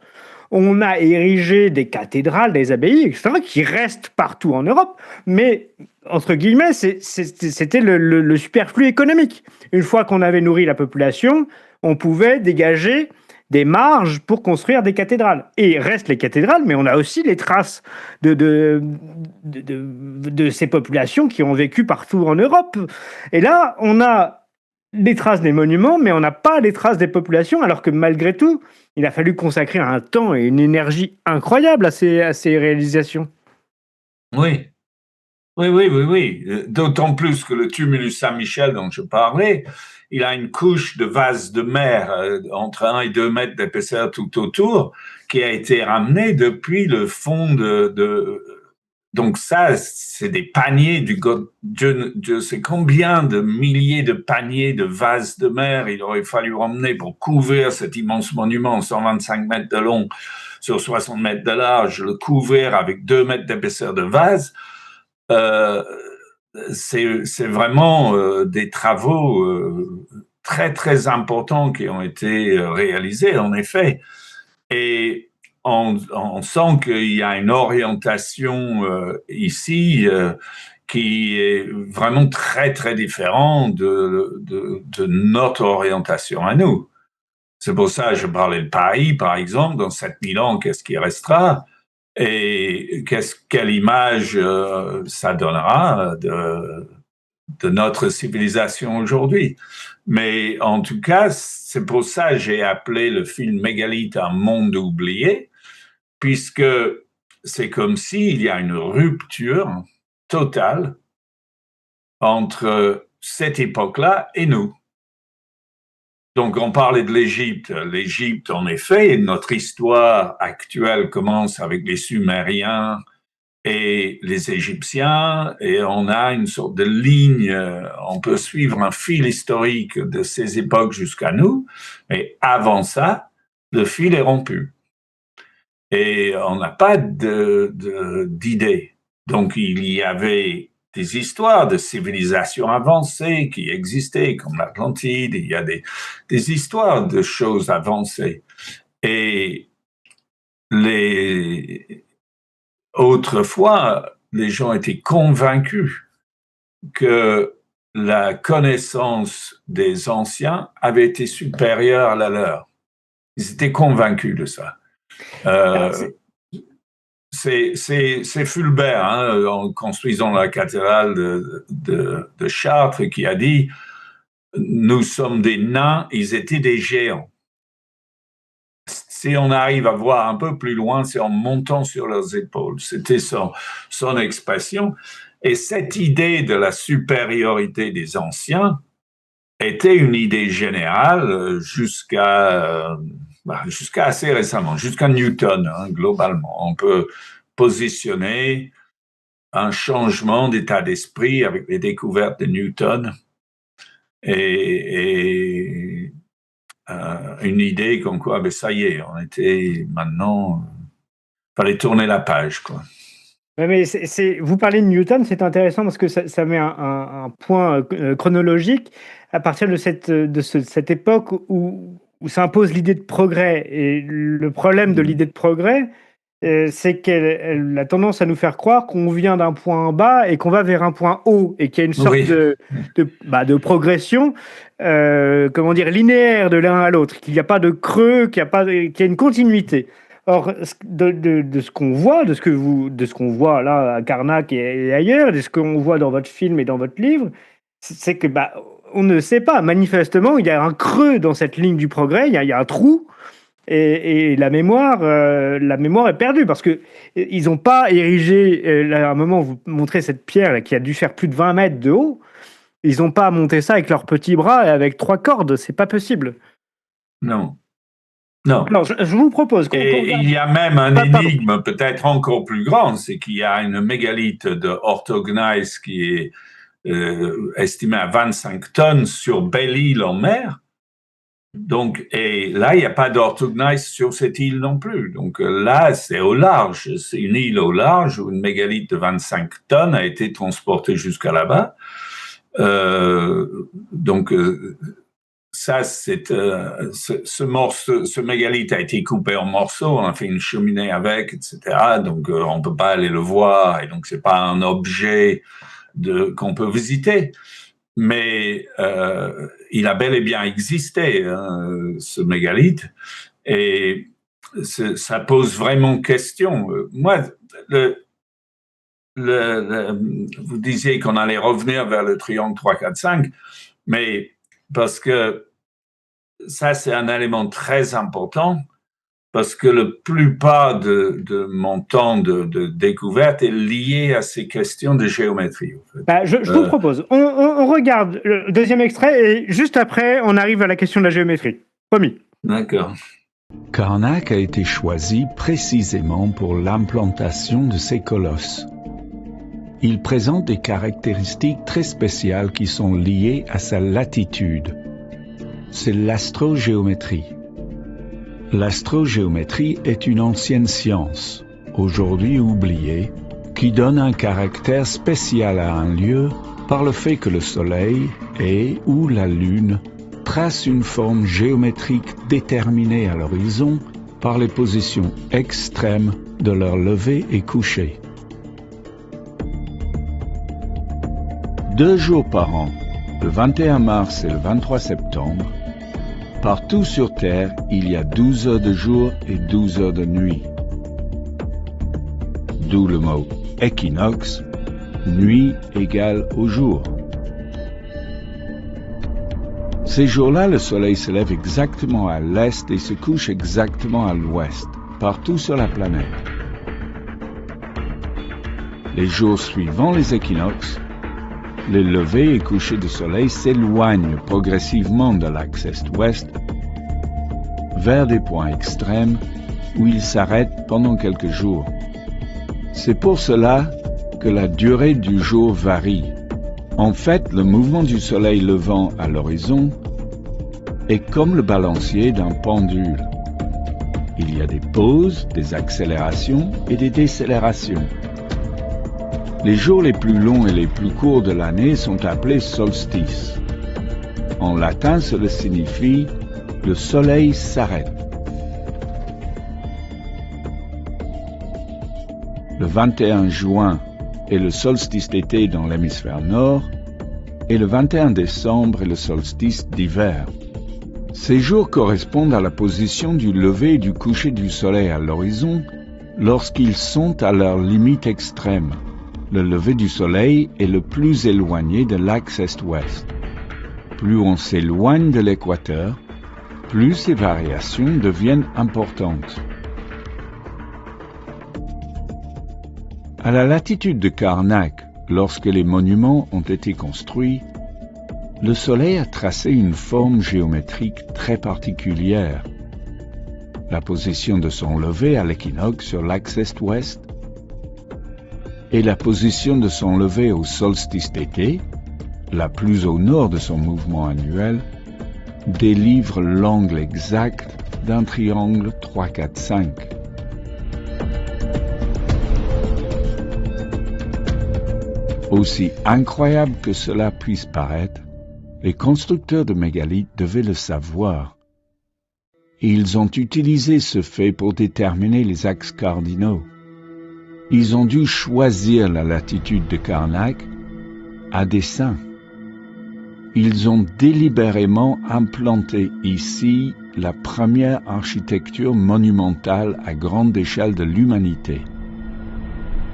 On a érigé des cathédrales, des abbayes, etc., qui restent partout en Europe, mais, entre guillemets, c'était le superflu économique. Une fois qu'on avait nourri la population, on pouvait dégager des marges pour construire des cathédrales. Et restent les cathédrales, mais on a aussi les traces de ces populations qui ont vécu partout en Europe. Et là, on a les traces des monuments, mais on n'a pas les traces des populations, alors que malgré tout, il a fallu consacrer un temps et une énergie incroyables à ces réalisations. Oui. D'autant plus que le tumulus Saint-Michel dont je parlais, il a une couche de vase de mer entre 1 et 2 mètres d'épaisseur tout autour, qui a été ramenée depuis le fond Donc ça, c'est des paniers Dieu sait combien de milliers de paniers de vases de mer il aurait fallu ramener pour couvrir cet immense monument, 125 mètres de long sur 60 mètres de large, le couvrir avec 2 mètres d'épaisseur de vase. C'est vraiment des travaux très, très importants qui ont été réalisés, en effet. Et on sent qu'il y a une orientation ici qui est vraiment très, très différente de notre orientation à nous. C'est pour ça que je parlais de Paris, par exemple, dans 7000 ans, qu'est-ce qui restera et quelle image ça donnera de notre civilisation aujourd'hui. Mais en tout cas, c'est pour ça que j'ai appelé le film Mégalithe un monde oublié, puisque c'est comme s'il y a une rupture totale entre cette époque-là et nous. Donc, on parlait de l'Égypte. L'Égypte, en effet, notre histoire actuelle commence avec les Sumériens et les Égyptiens, et on a une sorte de ligne, on peut suivre un fil historique de ces époques jusqu'à nous, mais avant ça, le fil est rompu. Et on n'a pas d'idée. Donc, il y avait des histoires de civilisations avancées qui existaient, comme l'Atlantide, il y a des histoires de choses avancées. Et autrefois, les gens étaient convaincus que la connaissance des anciens avait été supérieure à la leur. Ils étaient convaincus de ça. C'est Fulbert, en construisant la cathédrale de Chartres, qui a dit « Nous sommes des nains, ils étaient des géants ». Si on arrive à voir un peu plus loin, c'est en montant sur leurs épaules. C'était son expression. Et cette idée de la supériorité des anciens était une idée générale jusqu'à assez récemment, jusqu'à Newton, globalement. On peut positionner un changement d'état d'esprit avec les découvertes de Newton et une idée comme quoi, ben ça y est, on était maintenant, fallait tourner la page, quoi. Mais vous parlez de Newton, c'est intéressant parce que ça met un point chronologique à partir de cette époque où s'impose l'idée de progrès. Et le problème de l'idée de progrès, c'est qu'elle a tendance à nous faire croire qu'on vient d'un point bas et qu'on va vers un point haut, et qu'il y a une sorte Oui. de progression, linéaire de l'un à l'autre, qu'il n'y a pas de creux, qu'il y a une continuité. Or, de ce qu'on voit, de ce qu'on voit là à Karnak et ailleurs, de ce qu'on voit dans votre film et dans votre livre, c'est que on ne sait pas. Manifestement, il y a un creux dans cette ligne du progrès, il y a un trou. Et la mémoire est perdue parce que ils n'ont pas érigé. Là, à un moment, vous montrez cette pierre là, qui a dû faire plus de 20 mètres de haut. Ils n'ont pas monté ça avec leurs petits bras et avec 3 cordes. C'est pas possible. Non. Alors, je vous propose. Et il y a même un énigme peut-être encore plus grand, c'est qu'il y a une mégalithe de Orthogneiss qui est estimée à 25 tonnes sur Belle-Île en mer. Donc, et là, il n'y a pas d'orthogneiss sur cette île non plus. Donc là, c'est au large. C'est une île au large où une mégalithe de 25 tonnes a été transportée jusqu'à là-bas. Ça, ce mégalithe a été coupé en morceaux. On a fait une cheminée avec, etc. Donc, on ne peut pas aller le voir. Et donc, c'est pas un objet qu'on peut visiter. Mais il a bel et bien existé, ce mégalithe, et ça pose vraiment question. Moi, vous disiez qu'on allait revenir vers le triangle 3, 4, 5, mais parce que ça, c'est un élément très important, parce que la plupart de mon temps de découverte est lié à ces questions de géométrie. En fait. Je vous propose, on regarde le deuxième extrait et juste après, on arrive à la question de la géométrie. Promis. D'accord. Karnak a été choisi précisément pour l'implantation de ces colosses. Il présente des caractéristiques très spéciales qui sont liées à sa latitude. C'est l'astrogéométrie. L'astrogéométrie est une ancienne science, aujourd'hui oubliée, qui donne un caractère spécial à un lieu par le fait que le Soleil et ou la Lune tracent une forme géométrique déterminée à l'horizon par les positions extrêmes de leur lever et coucher. 2 jours par an, le 21 mars et le 23 septembre, partout sur Terre, il y a 12 heures de jour et 12 heures de nuit. D'où le mot équinoxe, nuit égale au jour. Ces jours-là, le soleil se lève exactement à l'est et se couche exactement à l'ouest, partout sur la planète. Les jours suivant les équinoxes, les levées et couchers de soleil s'éloignent progressivement de l'axe est-ouest vers des points extrêmes où ils s'arrêtent pendant quelques jours. C'est pour cela que la durée du jour varie. En fait, le mouvement du soleil levant à l'horizon est comme le balancier d'un pendule. Il y a des pauses, des accélérations et des décélérations. Les jours les plus longs et les plus courts de l'année sont appelés solstices. En latin, cela signifie « le soleil s'arrête ». Le 21 juin est le solstice d'été dans l'hémisphère nord et le 21 décembre est le solstice d'hiver. Ces jours correspondent à la position du lever et du coucher du soleil à l'horizon lorsqu'ils sont à leur limite extrême. Le lever du soleil est le plus éloigné de l'axe est-ouest. Plus on s'éloigne de l'équateur, plus ces variations deviennent importantes. À la latitude de Karnak, lorsque les monuments ont été construits, le soleil a tracé une forme géométrique très particulière. La position de son lever à l'équinoxe sur l'axe est-ouest et la position de son lever au solstice d'été, la plus au nord de son mouvement annuel, délivrent l'angle exact d'un triangle 3-4-5. Aussi incroyable que cela puisse paraître, les constructeurs de mégalithes devaient le savoir. Ils ont utilisé ce fait pour déterminer les axes cardinaux. Ils ont dû choisir la latitude de Karnak à dessein. Ils ont délibérément implanté ici la première architecture monumentale à grande échelle de l'humanité.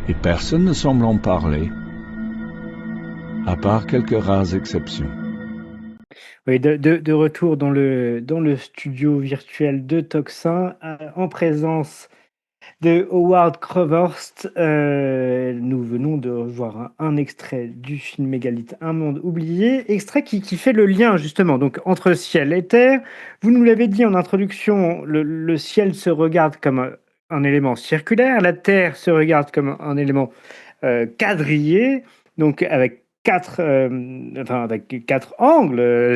Et personne ne semble en parler, à part quelques rares exceptions. Oui, de retour dans le studio virtuel de Toxin, en présence de Howard Crowhurst. Nous venons de voir un extrait du film Mégalithe, Un monde oublié, extrait qui fait le lien justement donc, entre ciel et terre. Vous nous l'avez dit en introduction, le ciel se regarde comme un élément circulaire, la terre se regarde comme un élément quadrillé, donc avec quatre angles,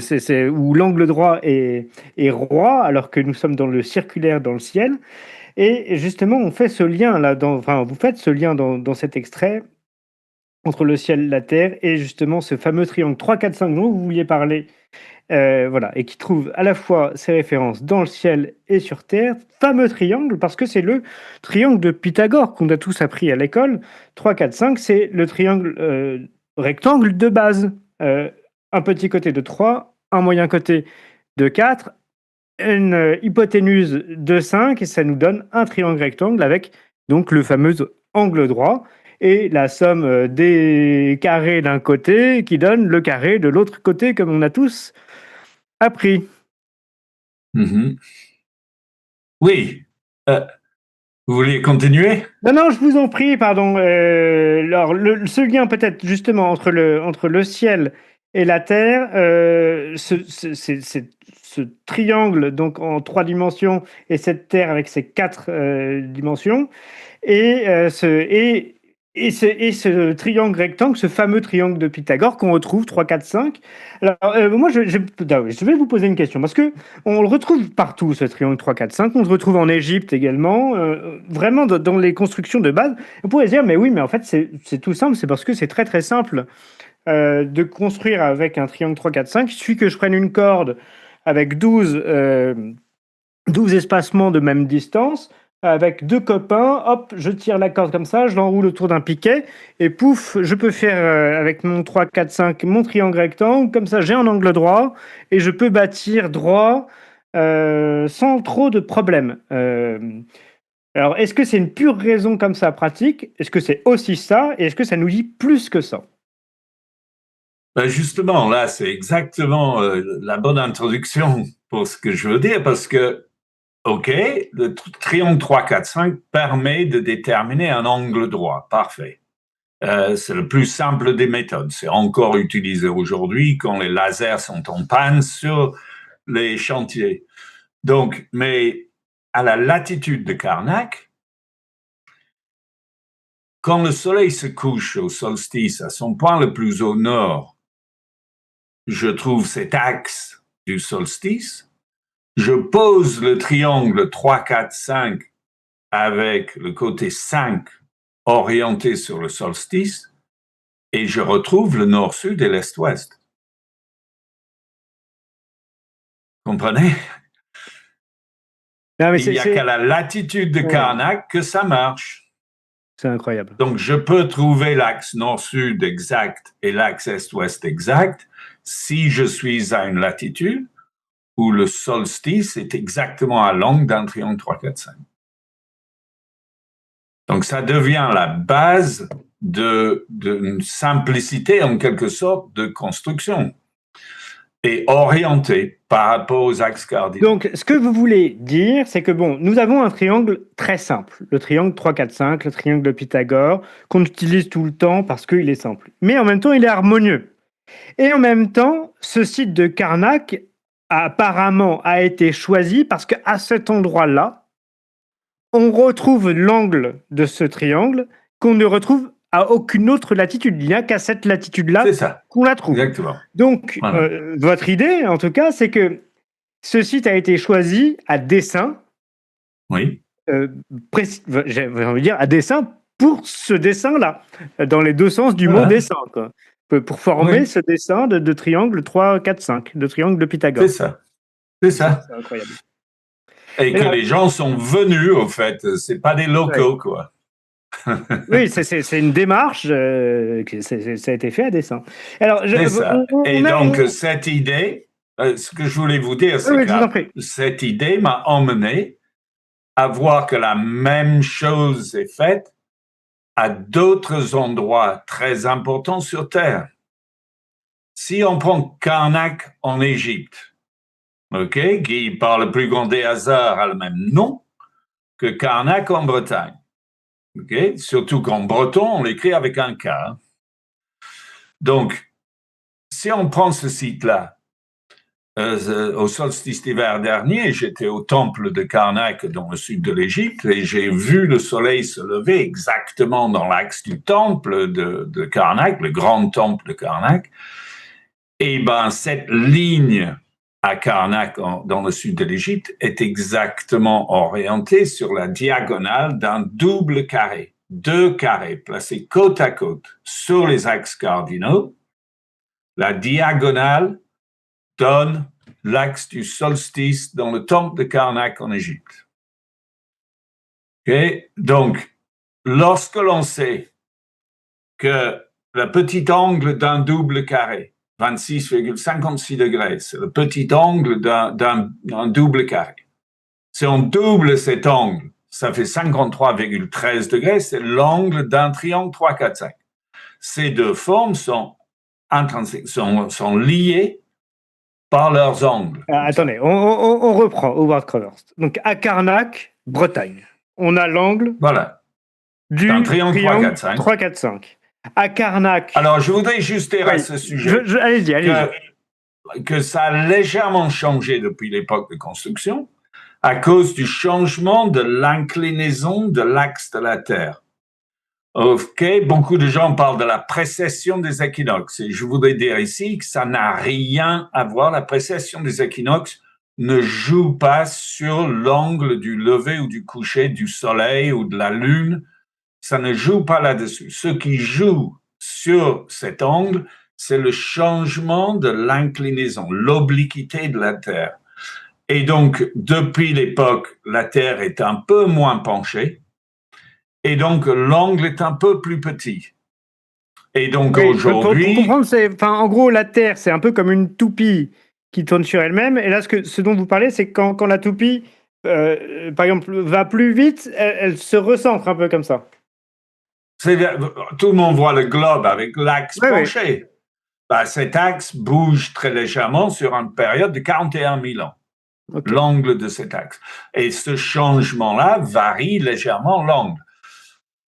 où l'angle droit est roi, alors que nous sommes dans le circulaire dans le ciel. Et justement, on fait ce lien là, vous faites ce lien dans cet extrait entre le ciel, la terre, et justement ce fameux triangle 3, 4, 5 dont vous vouliez parler, voilà, et qui trouve à la fois ses références dans le ciel et sur terre. Fameux triangle, parce que c'est le triangle de Pythagore qu'on a tous appris à l'école. 3, 4, 5, c'est le triangle rectangle de base. Un petit côté de 3, un moyen côté de 4, une hypoténuse de 5, et ça nous donne un triangle rectangle avec donc le fameux angle droit et la somme des carrés d'un côté qui donne le carré de l'autre côté, comme on a tous appris. Mhm. Oui. Vous voulez continuer? Non, je vous en prie, pardon. Alors, ce lien peut-être justement entre le ciel et la terre, ce triangle donc en 3 dimensions et cette terre avec ses 4 dimensions, et ce triangle rectangle, ce fameux triangle de Pythagore qu'on retrouve 3, 4, 5. Alors, moi, je vais vous poser une question, parce que on le retrouve partout, ce triangle 3, 4, 5. On le retrouve en Égypte également, vraiment dans les constructions de base. Vous pourrez dire, mais oui, mais en fait, c'est tout simple, c'est parce que c'est très très simple de construire avec un triangle 3, 4, 5. Il suffit que je prenne une corde avec 12 espacements de même distance, avec 2 copains, hop, je tire la corde comme ça, je l'enroule autour d'un piquet, et pouf, je peux faire avec mon 3, 4, 5, mon triangle rectangle, comme ça j'ai un angle droit, et je peux bâtir droit sans trop de problèmes. Alors, est-ce que c'est une pure raison comme ça pratique? Est-ce que c'est aussi ça? Et est-ce que ça nous dit plus que ça? Ben justement, là, c'est exactement la bonne introduction pour ce que je veux dire, parce que OK, le triangle 3, 4, 5 permet de déterminer un angle droit. Parfait. C'est le plus simple des méthodes. C'est encore utilisé aujourd'hui quand les lasers sont en panne sur les chantiers. Donc, mais à la latitude de Karnak, quand le soleil se couche au solstice, à son point le plus au nord, je trouve cet axe du solstice. Je pose le triangle 3, 4, 5 avec le côté 5 orienté sur le solstice et je retrouve le nord-sud et l'est-ouest. Comprenez? Non, mais Il n'y a qu'à la latitude de Karnak que ça marche. C'est incroyable. Donc, je peux trouver l'axe nord-sud exact et l'axe est-ouest exact si je suis à une latitude où le solstice est exactement à l'angle d'un triangle 3, 4, 5. Donc, ça devient la base d'une simplicité, en quelque sorte, de construction et orientée par rapport aux axes cardinaux. Donc, ce que vous voulez dire, c'est que bon, nous avons un triangle très simple, le triangle 3, 4, 5, le triangle de Pythagore, qu'on utilise tout le temps parce qu'il est simple. Mais en même temps, il est harmonieux. Et en même temps, ce site de Karnak apparemment a été choisi parce qu'à cet endroit-là, on retrouve l'angle de ce triangle qu'on ne retrouve à aucune autre latitude. Il n'y a qu'à cette latitude-là qu'on la trouve. Exactement. Donc, votre idée, en tout cas, c'est que ce site a été choisi à dessein. Oui. J'ai envie de dire à dessein pour ce dessin-là, dans les deux sens du mot dessin, quoi. Pour former ce dessin de triangle 3, 4, 5, de triangle de Pythagore. C'est ça. C'est ça. C'est incroyable. Et que les gens sont venus, au fait. C'est pas des locaux, quoi. Oui, c'est une démarche, ça a été fait à dessein. Alors, C'est ça. Et donc, cette idée, ce que je voulais vous dire, c'est oui, je vous en prie. que cette idée m'a emmené à voir que la même chose est faite à d'autres endroits très importants sur Terre. Si on prend Karnak en Égypte, qui par le plus grand des hasards a le même nom que Karnak en Bretagne, surtout qu'en breton, on l'écrit avec un K. Donc, si on prend ce site-là, au solstice d'hiver dernier, j'étais au temple de Karnak dans le sud de l'Égypte et j'ai vu le soleil se lever exactement dans l'axe du temple de Karnak, le grand temple de Karnak. Et ben, cette ligne à Karnak, dans le sud de l'Égypte, est exactement orientée sur la diagonale d'un double carré, 2 carrés placés côte à côte sur les axes cardinaux. La diagonale donne l'axe du solstice dans le temple de Karnak en Égypte. Donc, lorsque l'on sait que le petit angle d'un double carré, 26,56 degrés, c'est le petit angle d'un double carré. Si on double cet angle, ça fait 53,13 degrés, c'est l'angle d'un triangle 3, 4, 5. Ces deux formes sont liées par leurs angles. Attendez, on reprend Howard Crowhurst. Donc, à Karnak, Bretagne, on a l'angle du triangle 3, 4, 5. 3, 4, 5. À Karnak... Alors, je voudrais juste dire à ce sujet allez-y. Que ça a légèrement changé depuis l'époque de construction à cause du changement de l'inclinaison de l'axe de la Terre. Beaucoup de gens parlent de la précession des équinoxes. Et je voudrais dire ici que ça n'a rien à voir. La précession des équinoxes ne joue pas sur l'angle du lever ou du coucher du soleil ou de la lune. Ça ne joue pas là-dessus. Ce qui joue sur cet angle, c'est le changement de l'inclinaison, l'obliquité de la Terre. Et donc, depuis l'époque, la Terre est un peu moins penchée. Et donc, l'angle est un peu plus petit. Et donc, aujourd'hui... Pour comprendre, en gros, la Terre, c'est un peu comme une toupie qui tourne sur elle-même. Et là, ce dont vous parlez, c'est quand la toupie, par exemple, va plus vite, elle se recentre un peu comme ça. Tout le monde voit le globe avec l'axe penché. Ben, cet axe bouge très légèrement sur une période de 41 000 ans. L'angle de cet axe. Et ce changement-là varie légèrement l'angle.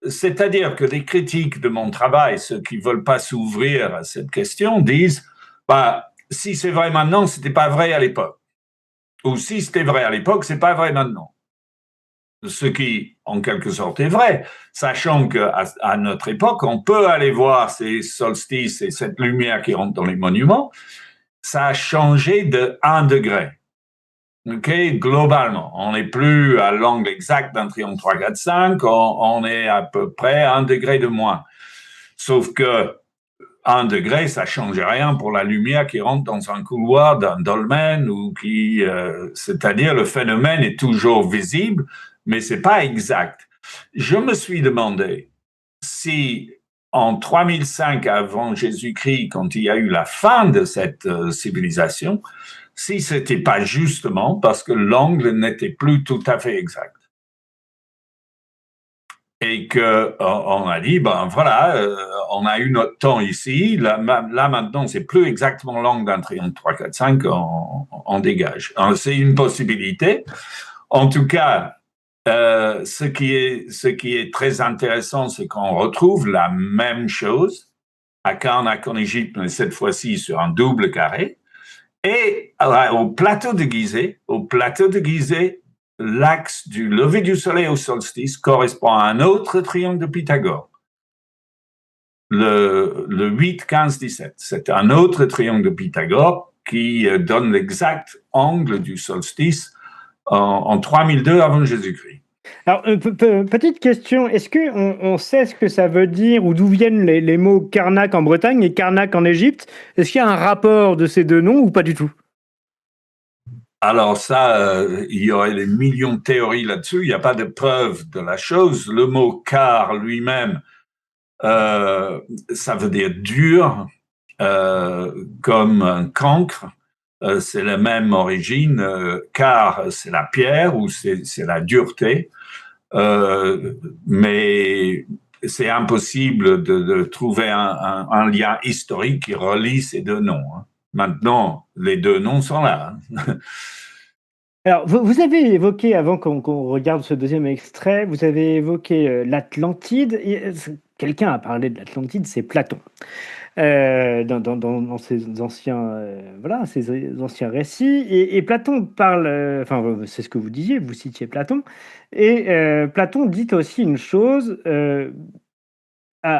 C'est-à-dire que les critiques de mon travail, ceux qui ne veulent pas s'ouvrir à cette question, disent si c'est vrai maintenant, ce n'était pas vrai à l'époque. Ou si c'était vrai à l'époque, ce n'est pas vrai maintenant. Ce qui, en quelque sorte, est vrai, sachant qu'à notre époque, on peut aller voir ces solstices et cette lumière qui rentre dans les monuments, ça a changé de 1 degré. Globalement, on n'est plus à l'angle exact d'un triangle 3, 4, 5, on est à peu près 1 degré de moins. Sauf que 1 degré, ça ne change rien pour la lumière qui rentre dans un couloir d'un dolmen, c'est-à-dire le phénomène est toujours visible, mais ce n'est pas exact. Je me suis demandé si en 3005 avant Jésus-Christ, quand il y a eu la fin de cette civilisation, si ce n'était pas justement parce que l'angle n'était plus tout à fait exact. Et qu'on a dit, on a eu notre temps ici, là maintenant, c'est plus exactement l'angle d'un triangle 3, 4, 5, on dégage. Alors, c'est une possibilité. En tout cas, ce qui est très intéressant, c'est qu'on retrouve la même chose à Karnak en Égypte, mais cette fois-ci sur un double carré. Et au plateau de Gizeh, l'axe du lever du soleil au solstice correspond à un autre triangle de Pythagore, le 8, 15, 17. C'est un autre triangle de Pythagore qui donne l'exact angle du solstice en 3002 avant Jésus-Christ. Alors, petite question, est-ce qu'on sait ce que ça veut dire ou d'où viennent les mots Karnak en Bretagne et Karnak en Égypte? Est-ce qu'il y a un rapport de ces deux noms ou pas du tout? Alors ça, il y aurait des millions de théories là-dessus. Il n'y a pas de preuve de la chose. Le mot quart lui-même, ça veut dire dur, comme un cancre. C'est la même origine. Quart, c'est la pierre ou c'est la dureté. Mais c'est impossible de trouver un lien historique qui relie ces deux noms. Hein. Maintenant, les deux noms sont là. Hein. Alors, vous avez évoqué, avant qu'on regarde ce deuxième extrait, vous avez évoqué l'Atlantide. Quelqu'un a parlé de l'Atlantide, c'est Platon. Dans ses anciens, voilà, ses anciens récits. Et Platon parle, enfin, c'est ce que vous disiez, vous citiez Platon. Et Platon dit aussi une chose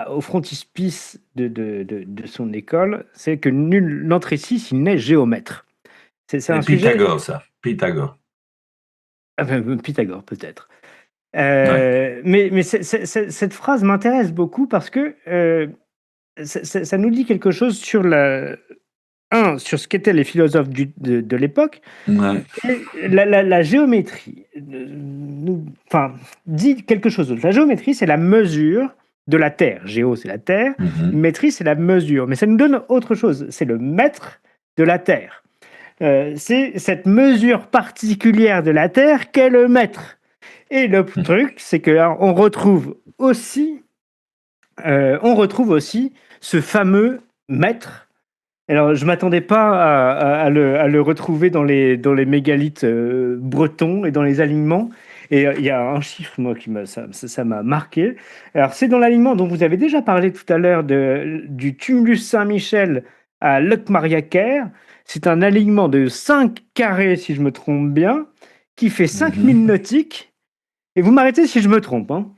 au frontispice de son école, c'est que nul n'entre ici s'il n'est géomètre. C'est un sujet. Pythagore, ça. Pythagore. Enfin, Pythagore, peut-être. Ouais. Mais cette phrase m'intéresse beaucoup parce que ça nous dit quelque chose sur sur ce qu'étaient les philosophes de l'époque. Ouais. Et la géométrie dit quelque chose d'autre. La géométrie, c'est la mesure de la Terre. Géo, c'est la Terre. Mhm. Métrie, c'est la mesure. Mais ça nous donne autre chose. C'est le mètre de la Terre. C'est cette mesure particulière de la Terre qu'est le mètre. Et le truc, c'est qu'on retrouve aussi ce fameux mètre. Alors, je ne m'attendais pas à le retrouver dans les mégalithes bretons et dans les alignements. Et il y a un chiffre, moi, ça m'a marqué. Alors, c'est dans l'alignement dont vous avez déjà parlé tout à l'heure du tumulus Saint-Michel à Locmariaquer. C'est un alignement de 5 carrés, si je me trompe bien, qui fait 5000 nautiques. Et vous m'arrêtez si je me trompe. Hein.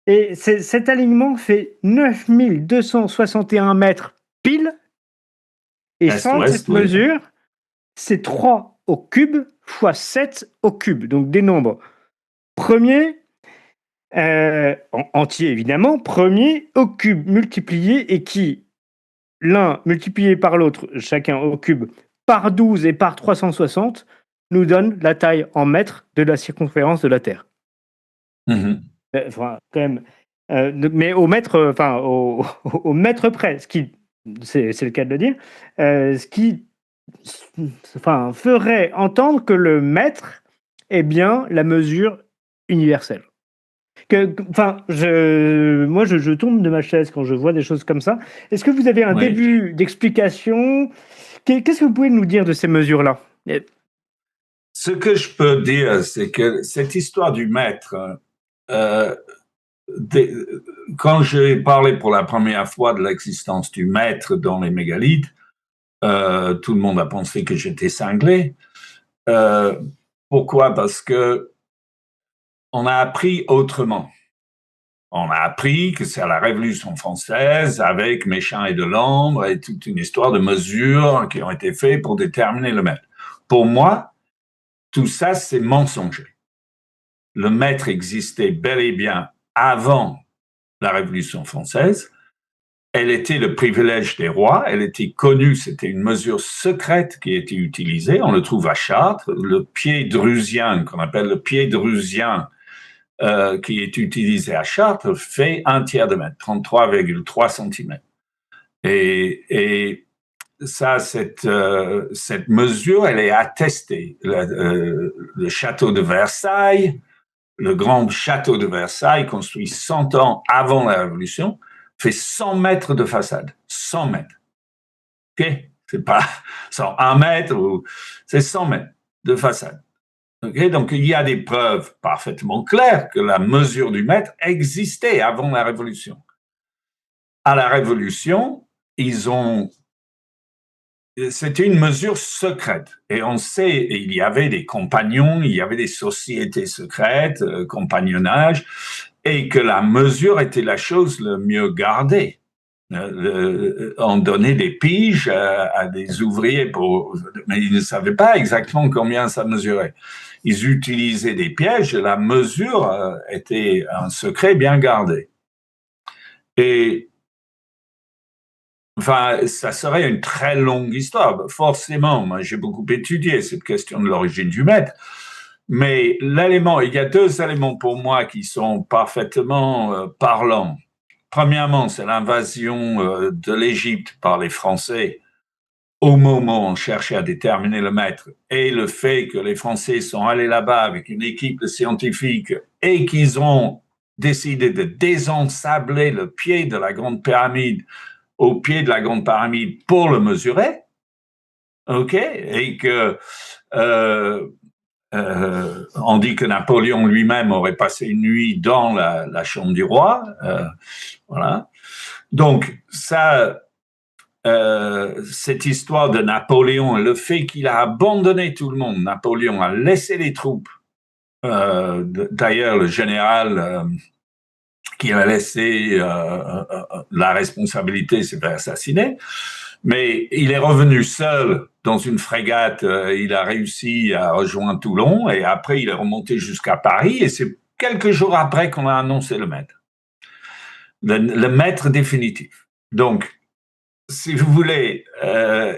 Et cet alignement fait 9261 mètres pile. Et sans cette mesure, c'est 3 au cube fois 7 au cube. Donc des nombres premiers, entiers évidemment, premiers au cube multiplié et qui, l'un multiplié par l'autre, chacun au cube, par 12 et par 360, nous donne la taille en mètres de la circonférence de la Terre. Mhm. Enfin, quand même. Mais au mètre, au mètre près, c'est le cas de le dire, ce qui ferait entendre que le mètre est bien la mesure universelle. Moi, je tombe de ma chaise quand je vois des choses comme ça. Est-ce que vous avez un début d'explication? Qu'est-ce que vous pouvez nous dire de ces mesures-là? Ce que je peux dire, c'est que cette histoire du mètre, quand j'ai parlé pour la première fois de l'existence du mètre dans les mégalithes, tout le monde a pensé que j'étais cinglé. Pourquoi? Parce que on a appris autrement. On a appris que c'est à la Révolution française, avec Méchain et Delambre, et toute une histoire de mesures qui ont été faites pour déterminer le mètre. Pour moi, tout ça, c'est mensonger. Le mètre existait bel et bien avant la Révolution française. Elle était le privilège des rois, elle était connue, c'était une mesure secrète qui était utilisée. On le trouve à Chartres, le pied drusien, qu'on appelle le pied drusien, qui est utilisé à Chartres, fait 1/3 de mètre, 33,3 cm. Et ça, cette mesure, elle est attestée. Le château de Versailles, le grand château de Versailles, construit 100 ans avant la Révolution, fait 100 mètres de façade. 100 mètres. OK? C'est pas 101 mètres, c'est 100 mètres de façade. Okay? Donc, il y a des preuves parfaitement claires que la mesure du mètre existait avant la Révolution. À la Révolution, c'était une mesure secrète. Et on sait, il y avait des compagnons, il y avait des sociétés secrètes, compagnonnage, et que la mesure était la chose la mieux gardée. On donnait des piges à des ouvriers, mais ils ne savaient pas exactement combien ça mesurait. Ils utilisaient des pièges, la mesure était un secret bien gardé. Et Enfin, ça serait une très longue histoire. Forcément, moi, j'ai beaucoup étudié cette question de l'origine du mètre. Mais il y a deux éléments pour moi qui sont parfaitement parlants. Premièrement, c'est l'invasion de l'Égypte par les Français au moment où on cherchait à déterminer le mètre, et le fait que les Français sont allés là-bas avec une équipe de scientifiques et qu'ils ont décidé de désensabler le pied de la Grande Pyramide au pied de la Grande Pyramide pour le mesurer, ok, et que on dit que Napoléon lui-même aurait passé une nuit dans la chambre du roi, voilà. Donc ça, cette histoire de Napoléon et le fait qu'il a abandonné tout le monde, Napoléon a laissé les troupes. D'ailleurs, le général qui a laissé la responsabilité s'est fait assassiner, mais il est revenu seul dans une frégate. Il a réussi à rejoindre Toulon et après il est remonté jusqu'à Paris et c'est quelques jours après qu'on a annoncé le maître, le maître définitif. Donc, si vous voulez,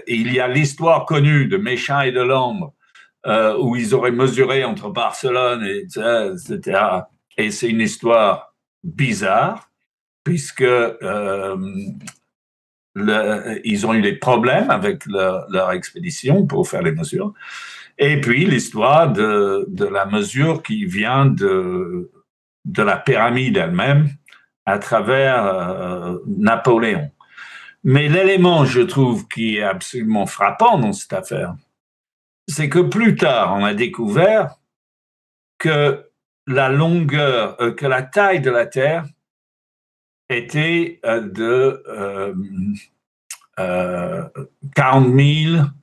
il y a l'histoire connue de Méchain et de Londres où ils auraient mesuré entre Barcelone et etc. Et c'est une histoire bizarre puisque ils ont eu des problèmes avec leur expédition pour faire les mesures. Et puis l'histoire de la mesure qui vient de la pyramide elle-même à travers Napoléon. Mais l'élément, je trouve, qui est absolument frappant dans cette affaire, c'est que plus tard, on a découvert que la longueur, que la taille de la Terre était de 40 000,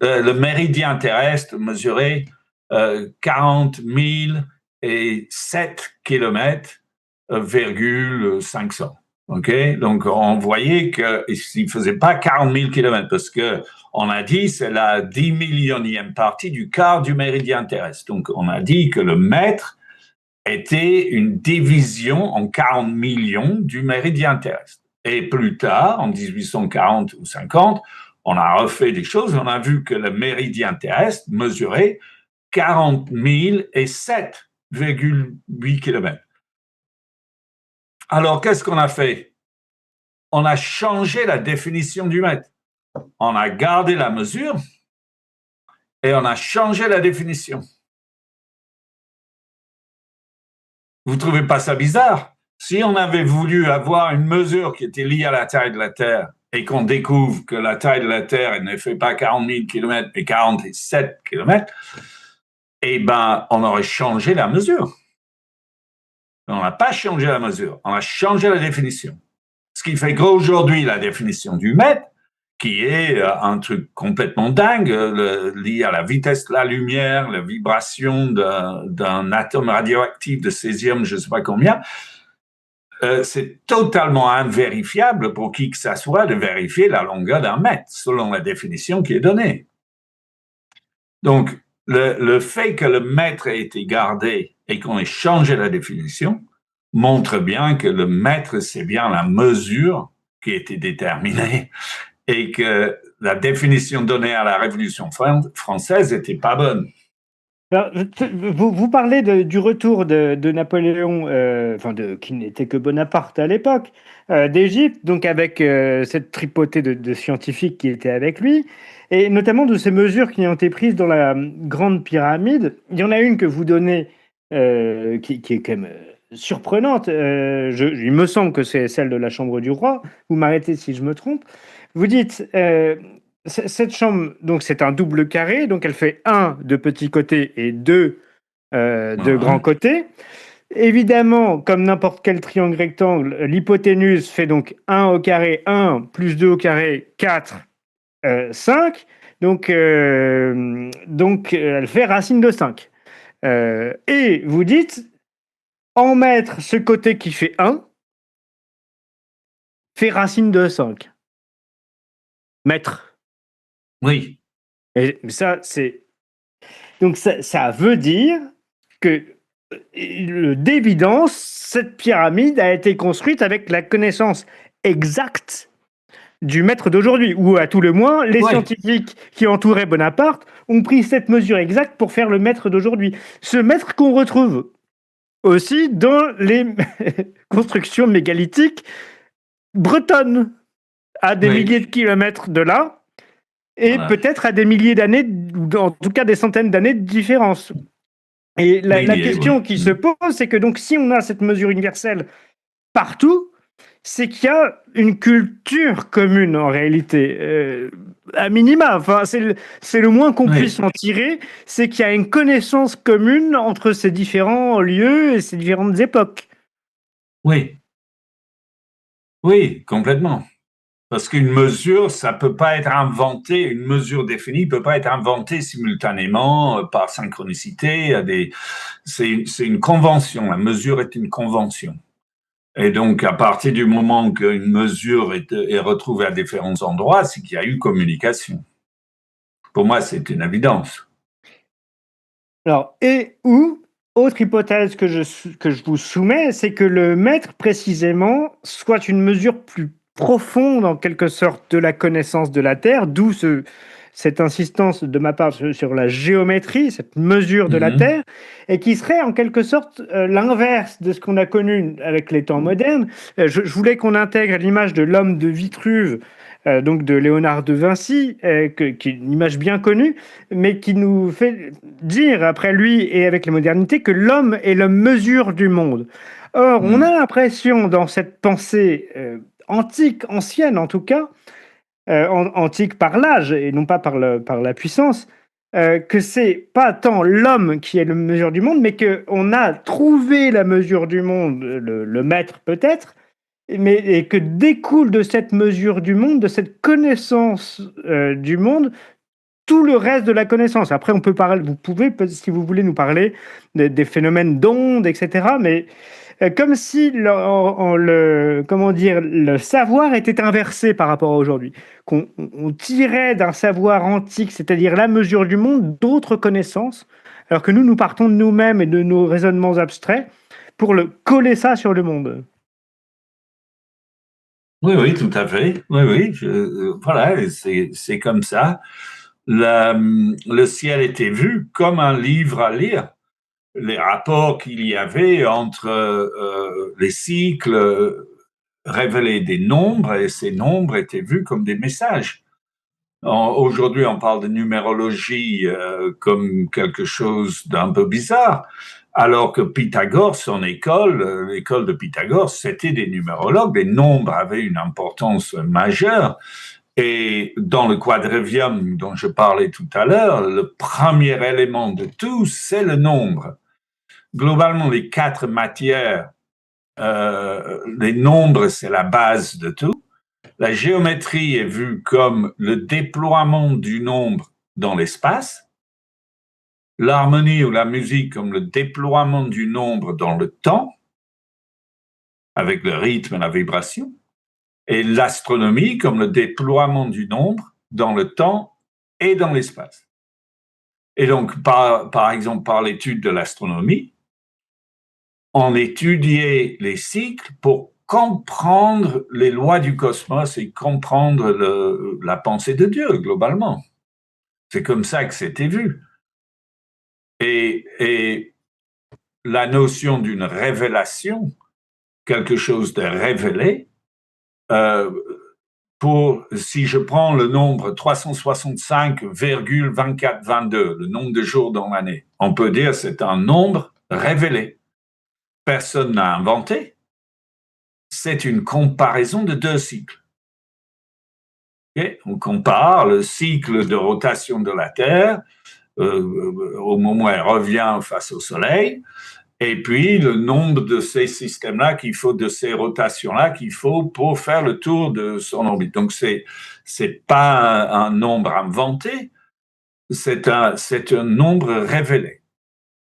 le méridien terrestre mesurait 40 007 km,500. Okay? Donc, on voyait qu'il ne faisait pas 40 000 km parce qu'on a dit c'est la 10 millionième partie du quart du méridien terrestre. Donc, on a dit que le mètre était une division en 40 millions du méridien terrestre. Et plus tard, en 1840 ou 50, on a refait des choses. On a vu que le méridien terrestre mesurait 40 007,8 km. Alors, qu'est-ce qu'on a fait? On a changé la définition du mètre. On a gardé la mesure et on a changé la définition. Vous ne trouvez pas ça bizarre? Si on avait voulu avoir une mesure qui était liée à la taille de la Terre et qu'on découvre que la taille de la Terre elle ne fait pas 40 000 km mais 47 km, eh ben, on aurait changé la mesure. On n'a pas changé la mesure, on a changé la définition. Ce qui fait qu'aujourd'hui, la définition du mètre, qui est un truc complètement dingue, lié à la vitesse de la lumière, la vibration d'un atome radioactif de césium, je ne sais pas combien, c'est totalement invérifiable pour qui que ça soit de vérifier la longueur d'un mètre, selon la définition qui est donnée. Donc, le fait que le mètre ait été gardé et qu'on ait changé la définition montre bien que le mètre, c'est bien la mesure qui a été déterminée et que la définition donnée à la Révolution française n'était pas bonne. Alors, vous parlez du retour de Napoléon, qui n'était que Bonaparte à l'époque, d'Égypte, donc avec cette tripotée de scientifiques qui étaient avec lui, et notamment de ces mesures qui ont été prises dans la Grande Pyramide. Il y en a une que vous donnez qui est quand même surprenante. Il me semble que c'est celle de la Chambre du Roi. Vous m'arrêtez si je me trompe. Vous dites... cette chambre, donc c'est un double carré, donc elle fait 1 de petit côté et 2 de grand côté. Évidemment, comme n'importe quel triangle rectangle, l'hypoténuse fait donc 1 au carré, 1 plus 2 au carré, 4, 5. Donc elle fait racine de 5. Et vous dites, en mettre ce côté qui fait 1, fait racine de 5. Mètre. Oui. Et ça, c'est... Donc ça veut dire que d'évidence, cette pyramide a été construite avec la connaissance exacte du maître d'aujourd'hui, ou à tout le moins, les Ouais. scientifiques qui entouraient Bonaparte ont pris cette mesure exacte pour faire le maître d'aujourd'hui. Ce maître qu'on retrouve aussi dans les constructions mégalithiques bretonnes, à des Oui. milliers de kilomètres de là, et Voilà. peut-être à des milliers d'années, ou en tout cas des centaines d'années de différence. Et la Milliers, question oui. qui se pose, c'est que donc si on a cette mesure universelle partout, c'est qu'il y a une culture commune en réalité, à minima. Enfin, c'est le moins qu'on Oui. puisse en tirer, c'est qu'il y a une connaissance commune entre ces différents lieux et ces différentes époques. Oui. Oui, complètement. Parce qu'une mesure, ça peut pas être inventé, une mesure définie peut pas être inventée simultanément par synchronicité. C'est une convention. La mesure est une convention. Et donc, à partir du moment qu'une mesure est retrouvée à différents endroits, c'est qu'il y a eu communication. Pour moi, c'est une évidence. Alors, autre hypothèse que je vous soumets, c'est que le mètre, précisément, soit une mesure plus profonde, en quelque sorte, de la connaissance de la Terre, d'où cette insistance de ma part sur la géométrie, cette mesure de la Mhm. Terre, et qui serait en quelque sorte l'inverse de ce qu'on a connu avec les temps modernes. Je voulais qu'on intègre l'image de l'homme de Vitruve, donc de Léonard de Vinci, qui est une image bien connue, mais qui nous fait dire, après lui et avec la modernité, que l'homme est la mesure du monde. Or, on a Mhm. l'impression, dans cette pensée antique, ancienne en tout cas, antique par l'âge et non pas par la puissance, que c'est pas tant l'homme qui est la mesure du monde, mais qu'on a trouvé la mesure du monde, le maître peut-être, et que découle de cette mesure du monde, de cette connaissance du monde, tout le reste de la connaissance. Après, on peut parler, vous pouvez, si vous voulez, nous parler des phénomènes d'ondes, etc. Mais comme si comment dire, le savoir était inversé par rapport à aujourd'hui, qu'on tirait d'un savoir antique, c'est-à-dire la mesure du monde, d'autres connaissances, alors que nous partons de nous-mêmes et de nos raisonnements abstraits pour le coller ça sur le monde. Oui, oui, tout à fait. Oui, oui, voilà, c'est comme ça. Le ciel était vu comme un livre à lire. Les rapports qu'il y avait entre les cycles révélaient des nombres et ces nombres étaient vus comme des messages. Aujourd'hui, on parle de numérologie comme quelque chose d'un peu bizarre, alors que Pythagore, son école, l'école de Pythagore, c'était des numérologues. Les nombres avaient une importance majeure. Et dans le quadrivium dont je parlais tout à l'heure, le premier élément de tout, c'est le nombre. Globalement, les quatre matières, les nombres, c'est la base de tout. La géométrie est vue comme le déploiement du nombre dans l'espace, l'harmonie ou la musique comme le déploiement du nombre dans le temps, avec le rythme et la vibration, et l'astronomie comme le déploiement du nombre dans le temps et dans l'espace. Et donc, par exemple, par l'étude de l'astronomie, on étudiait les cycles pour comprendre les lois du cosmos et comprendre la pensée de Dieu, globalement. C'est comme ça que c'était vu. Et la notion d'une révélation, quelque chose de révélé, si je prends le nombre 365,2422, le nombre de jours dans l'année, on peut dire que c'est un nombre révélé. Personne n'a inventé. C'est une comparaison de deux cycles. Okay? On compare le cycle de rotation de la Terre au moment où elle revient face au Soleil, et puis le nombre de ces systèmes-là qu'il faut, de ces rotations-là qu'il faut pour faire le tour de son orbite. Donc c'est pas un nombre inventé, c'est un nombre révélé.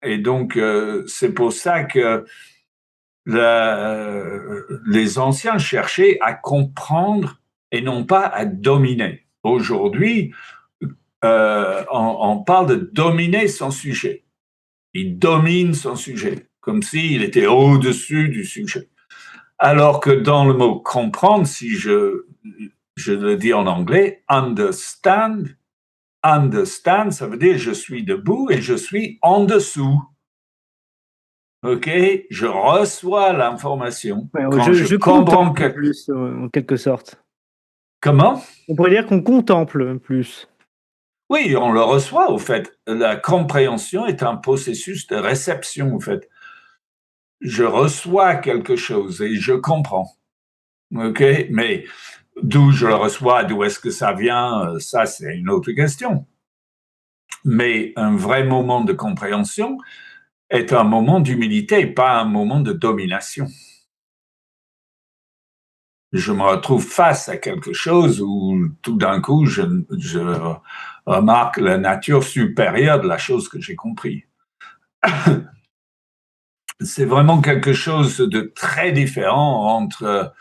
Et donc c'est pour ça que les anciens cherchaient à comprendre et non pas à dominer. Aujourd'hui, on parle de dominer son sujet. Il domine son sujet, comme s'il était au-dessus du sujet. Alors que dans le mot comprendre, si je je le dis en anglais, understand. Understand, ça veut dire je suis debout et je suis en dessous. OK? Je reçois l'information. Ouais, Quand je comprends contemple plus, en quelque sorte. Comment? On pourrait dire qu'on contemple plus. Oui, on le reçoit, au fait. La compréhension est un processus de réception, au fait. Je reçois quelque chose et je comprends. OK? Mais d'où je le reçois, d'où est-ce que ça vient, ça, c'est une autre question. Mais un vrai moment de compréhension est un moment d'humilité, pas un moment de domination. Je me retrouve face à quelque chose où tout d'un coup, je remarque la nature supérieure de la chose que j'ai compris. C'est vraiment quelque chose de très différent entre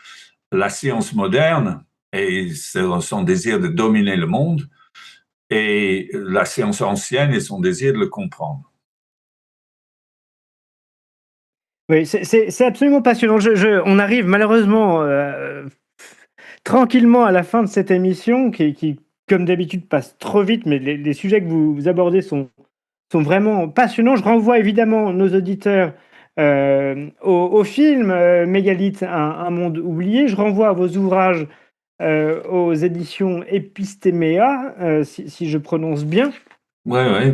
la science moderne et son désir de dominer le monde et la science ancienne et son désir de le comprendre. Oui, c'est absolument passionnant. On arrive malheureusement tranquillement à la fin de cette émission qui, comme d'habitude, passe trop vite, mais les sujets que vous abordez sont vraiment passionnants. Je renvoie évidemment nos auditeurs au film Mégalithe, un monde oublié. Je renvoie à vos ouvrages aux éditions Epistéméa, si je prononce bien. Oui, oui.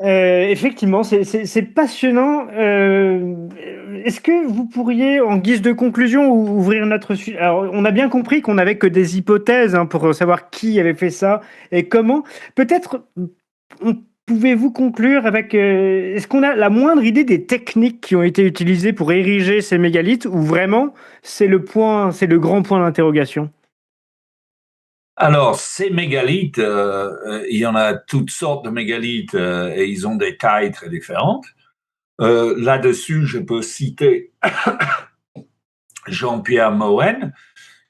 Effectivement, c'est passionnant. Est-ce que vous pourriez, en guise de conclusion, ouvrir notre sujet? Alors, on a bien compris qu'on n'avait que des hypothèses pour savoir qui avait fait ça et comment. Peut-être pouvez-vous conclure avec... est-ce qu'on a la moindre idée des techniques qui ont été utilisées pour ériger ces mégalithes ou vraiment c'est le grand point d'interrogation? Alors, ces mégalithes, il y en a toutes sortes de mégalithes et ils ont des tailles très différentes. Là-dessus, je peux citer Jean-Pierre Mohen,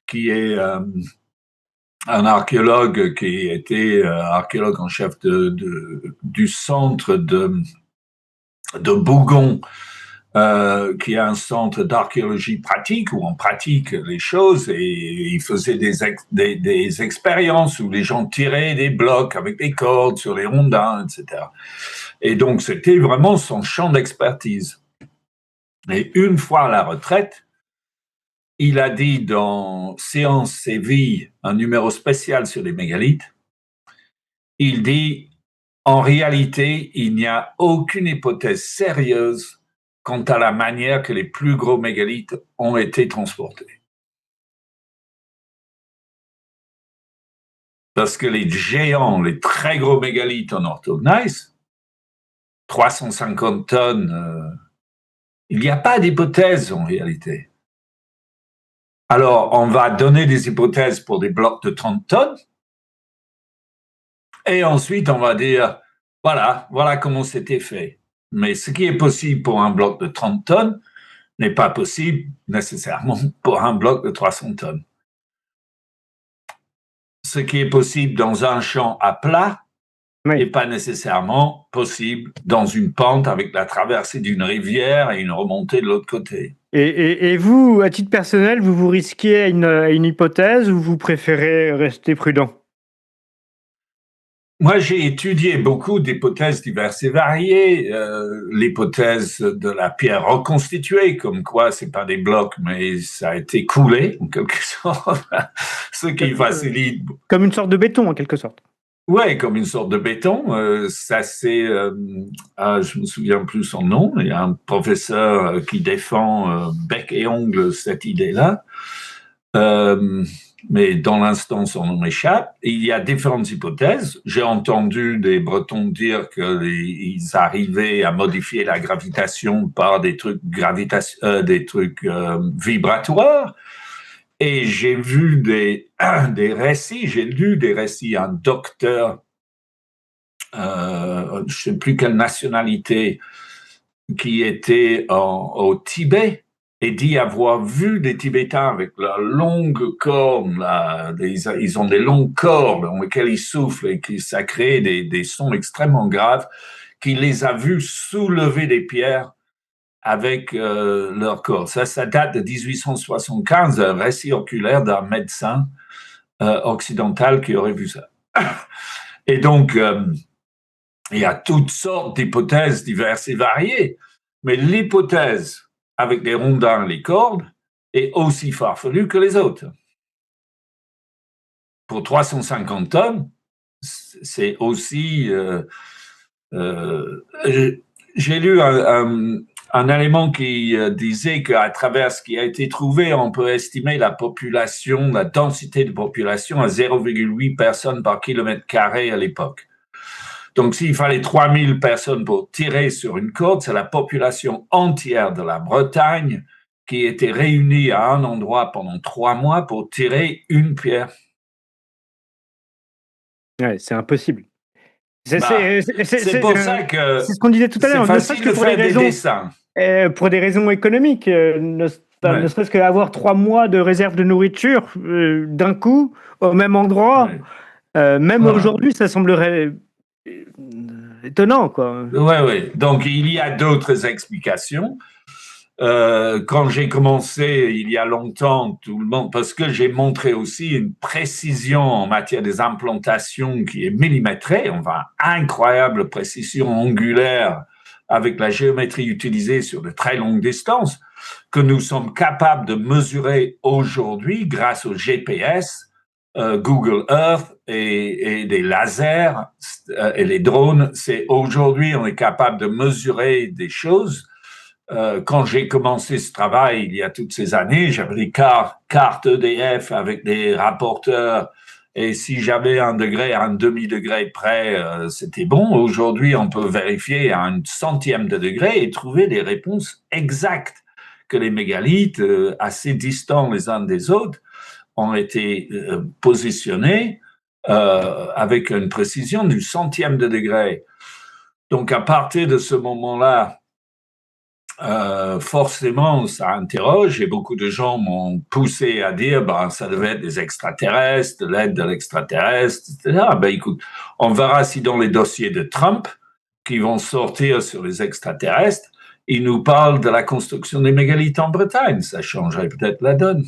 qui est un archéologue qui était archéologue en chef du centre de Bougon, qui est un centre d'archéologie pratique où on pratique les choses et il faisait des expériences où les gens tiraient des blocs avec des cordes sur les rondins, etc. Et donc, c'était vraiment son champ d'expertise. Et une fois à la retraite, il a dit dans Science et Vie, un numéro spécial sur les mégalithes, il dit, en réalité, il n'y a aucune hypothèse sérieuse quant à la manière que les plus gros mégalithes ont été transportés. Parce que les géants, les très gros mégalithes en orthogneiss, 350 tonnes, il n'y a pas d'hypothèse en réalité. Alors, on va donner des hypothèses pour des blocs de 30 tonnes, et ensuite on va dire, voilà comment c'était fait. Mais ce qui est possible pour un bloc de 30 tonnes n'est pas possible nécessairement pour un bloc de 300 tonnes. Ce qui est possible dans un champ à plat n'est pas nécessairement possible dans une pente avec la traversée d'une rivière et une remontée de l'autre côté. Et vous, à titre personnel, vous risquez à une hypothèse ou vous préférez rester prudent? Moi, j'ai étudié beaucoup d'hypothèses diverses et variées. L'hypothèse de la pierre reconstituée, comme quoi c'est pas des blocs, mais ça a été coulé, en quelque sorte, ce qui facilite. Comme une sorte de béton, en quelque sorte. Ouais, comme une sorte de béton. Ça, c'est, je me souviens plus son nom. Il y a un professeur qui défend bec et ongle cette idée-là. Mais dans l'instant, son nom m'échappe. Il y a différentes hypothèses. J'ai entendu des Bretons dire qu'ils arrivaient à modifier la gravitation par des trucs vibratoires. Et j'ai vu des récits, j'ai lu des récits. Un docteur, je ne sais plus quelle nationalité, qui était au Tibet, et dit avoir vu des Tibétains avec leurs longues cornes, ils ont des longues cordes dans lesquelles ils soufflent et que ça crée des sons extrêmement graves, qu'il les a vus soulever des pierres avec leur corps. Ça date de 1875, un récit oculaire d'un médecin occidentale qui aurait vu ça. Et donc, il y a toutes sortes d'hypothèses diverses et variées, mais l'hypothèse avec les rondins et les cordes est aussi farfelue que les autres. Pour 350 tonnes, c'est aussi... j'ai lu un élément qui disait qu'à travers ce qui a été trouvé, on peut estimer la population, la densité de population à 0,8 personnes par kilomètre carré à l'époque. Donc, s'il fallait 3000 personnes pour tirer sur une corde, c'est la population entière de la Bretagne qui était réunie à un endroit pendant 3 mois pour tirer une pierre. Ouais, c'est impossible. C'est pour ça que c'est ce qu'on disait tout à l'heure. c'est facile de faire des dessins. Pour des raisons économiques, ne serait-ce qu'avoir 3 mois de réserve de nourriture d'un coup, au même endroit, même aujourd'hui, ça semblerait étonnant, quoi. Oui. Donc, il y a d'autres explications. Quand j'ai commencé il y a longtemps, tout le monde, parce que j'ai montré aussi une précision en matière des implantations qui est millimétrée, enfin incroyable précision angulaire avec la géométrie utilisée sur de très longues distances, que nous sommes capables de mesurer aujourd'hui grâce au GPS, Google Earth et des lasers et les drones. C'est aujourd'hui on est capable de mesurer des choses. Quand j'ai commencé ce travail il y a toutes ces années, j'avais des cartes EDF avec des rapporteurs et si j'avais 1 degré à 1/2 degré près, c'était bon. Aujourd'hui, on peut vérifier à 1/100 de degré et trouver des réponses exactes que les mégalithes, assez distants les uns des autres, ont été positionnés avec une précision du 100e de degré. Donc, à partir de ce moment-là, forcément, ça interroge et beaucoup de gens m'ont poussé à dire ça devait être des extraterrestres, de l'aide de l'extraterrestre, etc. Écoute, on verra si dans les dossiers de Trump qui vont sortir sur les extraterrestres, ils nous parlent de la construction des mégalithes en Bretagne. Ça changerait peut-être la donne.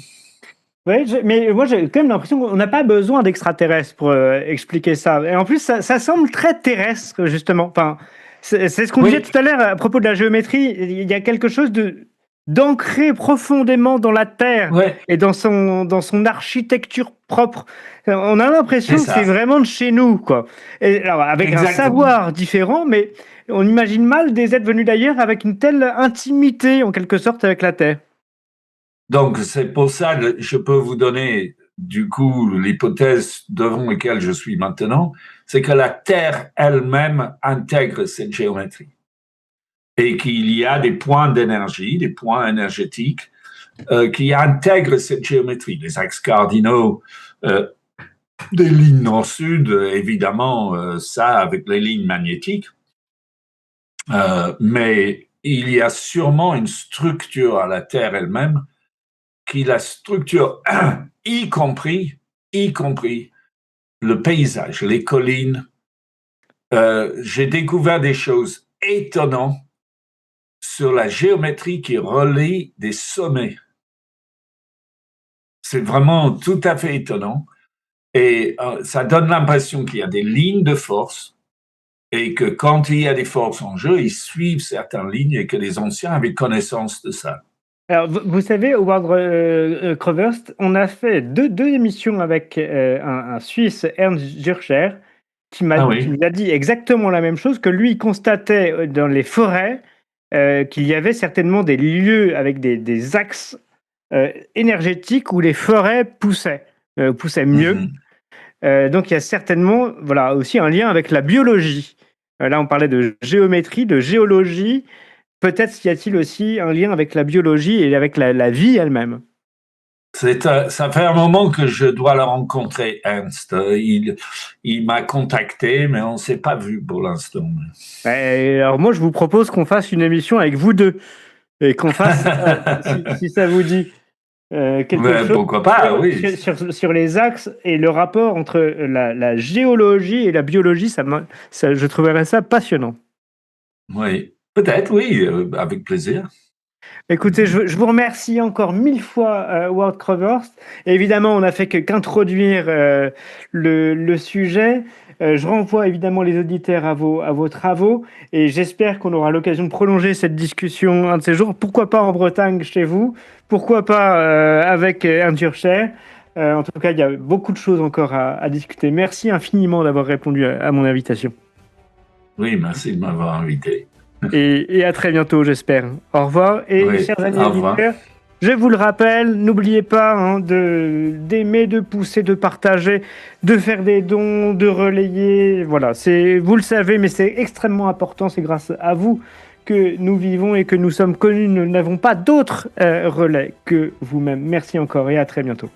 Oui, mais moi j'ai quand même l'impression qu'on n'a pas besoin d'extraterrestres pour expliquer ça. Et en plus, ça semble très terrestre, justement. Enfin, c'est ce qu'on disait tout à l'heure à propos de la géométrie. Il y a quelque chose d'ancré profondément dans la Terre et dans son architecture propre. On a l'impression que c'est vraiment de chez nous, quoi. Et alors, avec un savoir différent, mais on imagine mal des êtres venus d'ailleurs avec une telle intimité, en quelque sorte, avec la Terre. Donc, c'est pour ça que je peux vous donner, du coup, l'hypothèse devant laquelle je suis maintenant, c'est que la Terre elle-même intègre cette géométrie et qu'il y a des points d'énergie, des points énergétiques qui intègrent cette géométrie. Les axes cardinaux des lignes nord-sud, évidemment, ça avec les lignes magnétiques, mais il y a sûrement une structure à la Terre elle-même qui la structure, y compris le paysage, les collines. J'ai découvert des choses étonnantes sur la géométrie qui relie des sommets. C'est vraiment tout à fait étonnant. Et ça donne l'impression qu'il y a des lignes de force et que quand il y a des forces en jeu, ils suivent certaines lignes et que les anciens avaient connaissance de ça. Alors, vous savez, Howard Crowhurst, on a fait deux émissions avec un Suisse, Ernst Zürcher, qui nous a dit exactement la même chose, que lui, il constatait dans les forêts qu'il y avait certainement des lieux avec des axes énergétiques où les forêts poussaient mieux. Donc, il y a certainement aussi un lien avec la biologie. Là, on parlait de géométrie, de géologie. Peut-être y a-t-il aussi un lien avec la biologie et avec la vie elle-même. Ça fait un moment que je dois le rencontrer, Ernst. Il m'a contacté, mais on ne s'est pas vu pour l'instant. Alors moi, je vous propose qu'on fasse une émission avec vous deux et qu'on fasse, si ça vous dit, quelque chose. Pourquoi pas, oui. Sur les axes et le rapport entre la géologie et la biologie, je trouverais ça passionnant. Oui. Peut-être, oui, avec plaisir. Écoutez, je vous remercie encore 1000 fois, Ward Crowhurst. Évidemment, on n'a fait qu'introduire le sujet. Je renvoie évidemment les auditeurs à vos travaux et j'espère qu'on aura l'occasion de prolonger cette discussion un de ces jours. Pourquoi pas en Bretagne chez vous? Pourquoi pas avec un Turcher? En tout cas, il y a beaucoup de choses encore à discuter. Merci infiniment d'avoir répondu à mon invitation. Oui, merci de m'avoir invité. Et à très bientôt, j'espère. Au revoir. Et Oui, chers amis au revoir. auditeurs, je vous le rappelle, n'oubliez pas d'aimer, de pousser, de partager, de faire des dons, de relayer. Voilà, vous le savez, mais c'est extrêmement important. C'est grâce à vous que nous vivons et que nous sommes connus. Nous n'avons pas d'autres relais que vous-même. Merci encore et à très bientôt.